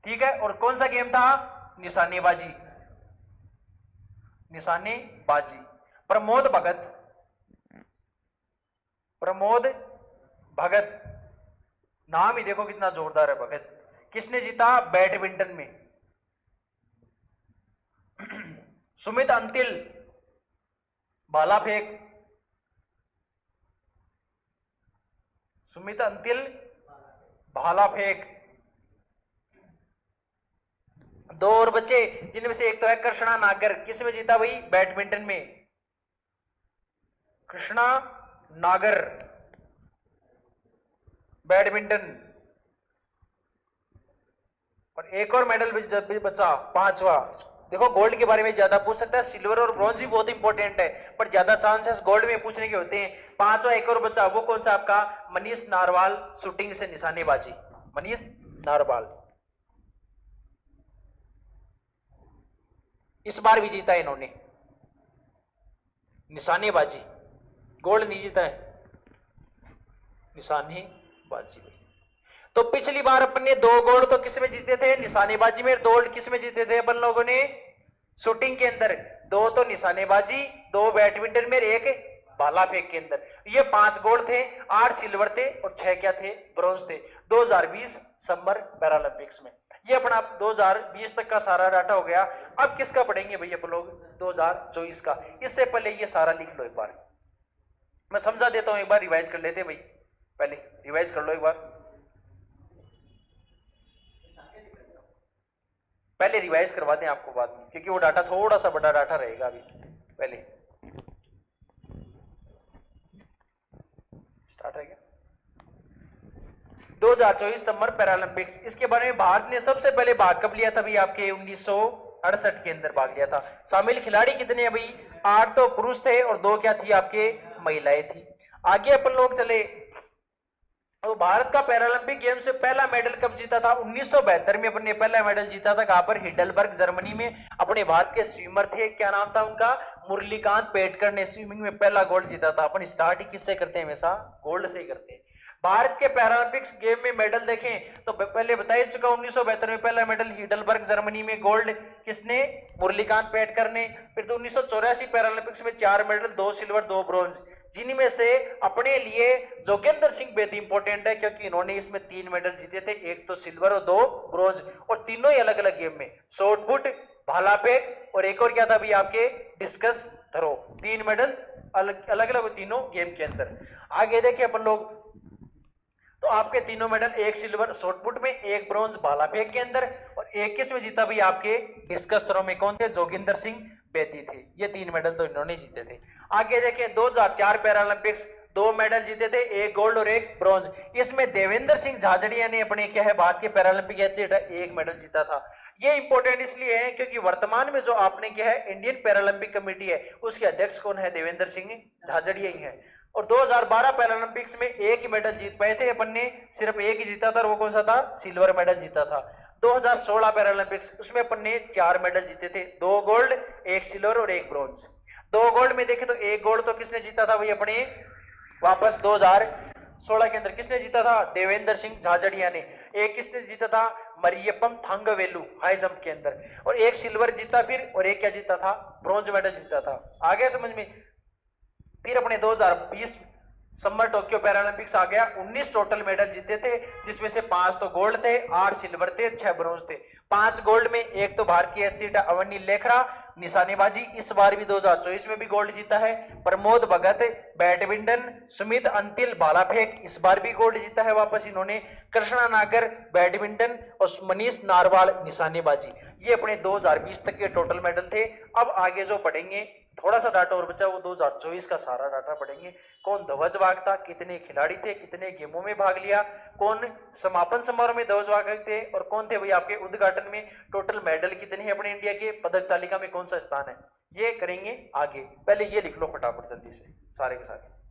ठीक है। और कौन सा गेम था, निशानेबाजी, निशानेबाजी। प्रमोद भगत, प्रमोद भगत, नाम ही देखो कितना जोरदार है भगत, किसने जीता बैडमिंटन में? सुमित अंतिल भाला फेंक, सुमित अंतिल भाला फेंक। दो और बच्चे जिनमें से एक तो है कृष्णा नागर, किसमें जीता भाई? बैडमिंटन में, कृष्णा नागर बैडमिंटन। और एक और मेडल भी बचा, पांचवा। देखो गोल्ड के बारे में ज्यादा पूछ सकता है, सिल्वर और ब्रॉन्ज भी बहुत इंपॉर्टेंट है, पर ज्यादा चांसेस गोल्ड में पूछने के होते हैं। पांचवा एक और बचा, वो कौन सा आपका? मनीष नारवाल, शूटिंग से निशानेबाजी, मनीष नारवाल। इस बार भी जीता है इन्होंने निशानेबाजी, गोल्ड नहीं जीता है, निशानेबाजी में। तो पिछली बार अपन ने 2 गोल्ड तो किसमें जीते थे? निशानेबाजी में। 2 गोल्ड किसमें जीते थे अपन लोगों ने? शूटिंग के अंदर। 2 तो निशानेबाजी, 2 बैडमिंटन में, 1 भाला फेंक के अंदर। ये 5 गोल्ड थे, 8 सिल्वर थे और 6 क्या थे? ब्रॉन्ज थे 2020 समर पैरालंपिक्स में। ये अपना 2020 तक का सारा डाटा हो गया। अब किसका पढ़ेंगे भैया अपन लोग? 2024 का। इससे पहले ये सारा लिख लो एक बार, मैं समझा देता हूं, एक बार रिवाइज कर लेते भाई, पहले रिवाइज कर लो एक बार, पहले रिवाइज करवा दें आपको बाद में, क्योंकि वो डाटा थोड़ा सा बड़ा डाटा रहेगा अभी। पहले स्टार्ट है क्या? 2024 समर पैरालंपिक्स, इसके बारे में भारत ने सबसे पहले भाग कब लिया था भाई? आपके 1968 के अंदर भाग लिया था। शामिल खिलाड़ी कितने हैं भाई? 8 तो पुरुष थे और 2 क्या थी? आपके महिलाएं थी। आगे अपन लोग चले, तो भारत का पैरालंपिक गेम से पहला मेडल कब जीता था? 1972 में अपन ने पहला मेडल जीता था। कहां पर? हिडलबर्ग जर्मनी में। अपने भारत के स्विमर थे, क्या नाम था उनका? मुरलीकांत पेटकर ने स्विमिंग में पहला गोल्ड जीता था। अपन स्टार्ट ही किससे करते हैं? हमेशा गोल्ड से ही करते हैं। भारत के पैरालंपिक्स गेम में मेडल देखें तो पहले बता ही चुका, 1972 में पहला मेडल हिडलबर्ग जर्मनी में, गोल्ड किसने? मुरलीकांत पेटकर ने। फिर तो 1984 पैरालंपिक्स में 4 मेडल, 2 सिल्वर 2 ब्रॉन्ज, जिनमें से अपने लिए जोगेंद्र सिंह बेहद इंपॉर्टेंट है, क्योंकि इन्होंने इसमें 3 मेडल जीते थे, 1 तो सिल्वर और 2 ब्रॉन्ज, और तीनों ही अलग अलग गेम में, शॉर्ट पुट, भाला फेंक और एक और क्या था भी आपके? Discus throw. 3 मेडल अलग अलग तीनों गेम के अंदर। आगे देखिए अपन लोग, तो आपके तीनों मेडल, 1 सिल्वर शॉर्ट पुट में, 1 ब्रॉन्ज भाला फेंक के अंदर, और 1 किस में जीता भाई? आपके डिस्कस थ्रो में। कौन थे? जोगिंदर सिंह बेदी थे। ये 3 मेडल तो इन्होंने जीते थे। आगे देखें 2004 पैरालंपिक्स, 2 मेडल जीते थे, 1 गोल्ड और 1 ब्रॉन्ज। इसमें देवेंद्र सिंह झाझड़िया ने अपने क्या है भारत के पैरालंपिक एथलीट 1 मेडल जीता था। ये इंपॉर्टेंट इसलिए है क्योंकि वर्तमान में जो आपने क्या है इंडियन पैरालंपिक कमेटी है, उसके अध्यक्ष कौन है? देवेंद्र सिंह झाझड़िया ही है। और 2012 पैरालंपिक्स में 1 ही मेडल जीत पाए थे अपन ने, सिर्फ 1 ही जीता था, और वो कौन सा था? सिल्वर मेडल जीता था। 2016 पैरालंपिक्स, उसमें अपन ने 4 मेडल जीते थे, 2 गोल्ड, 1 सिल्वर और 1 ब्रॉन्ज। 2 गोल्ड में देखें तो 1 गोल्ड तो किसने जीता था भाई? अपने वापस 2016 के अंदर किसने जीता था? देवेंद्र सिंह झाझड़िया ने। 1 किसने जीता था? मरियप्पम थंगवेलु हाई जंप के अंदर, और 1 सिल्वर जीता फिर, और 1 क्या जीता था? ब्रॉन्ज मेडल जीता था। आगे समझ में? फिर अपने 2020 समर टोक्यो पैरालंपिक्स आ गया, 19 टोटल मेडल जीते थे, जिसमें से 5 तो गोल्ड थे, 8 सिल्वर थे, 6 ब्रॉन्ज थे। 5 गोल्ड में 1 तो भारतीय एथलीट अवनी लेखरा निशानेबाजी, इस बार भी 2024 में भी गोल्ड जीता है। प्रमोद भगत बैडमिंटन, सुमित अंतिल भाला फेंक, इस बार भी गोल्ड जीता है वापस इन्होंने। कृष्णा नागर बैडमिंटन और मनीष नारवाल निशानेबाजी। ये अपने 2020 तक के टोटल मेडल थे। अब आगे जो पढ़ेंगे, थोड़ा सा डाटा और बचा, वो 2024 का सारा डाटा पढ़ेंगे। कौन ध्वजवाहक था, कितने खिलाड़ी थे, कितने गेमों में भाग लिया, कौन समापन समारोह में ध्वजवाहक थे, और कौन थे भाई आपके उद्घाटन में, टोटल मेडल कितने हैं अपने इंडिया के, पदक तालिका में कौन सा स्थान है, ये करेंगे आगे। पहले ये लिख लो फटाफट जल्दी से सारे के सारे।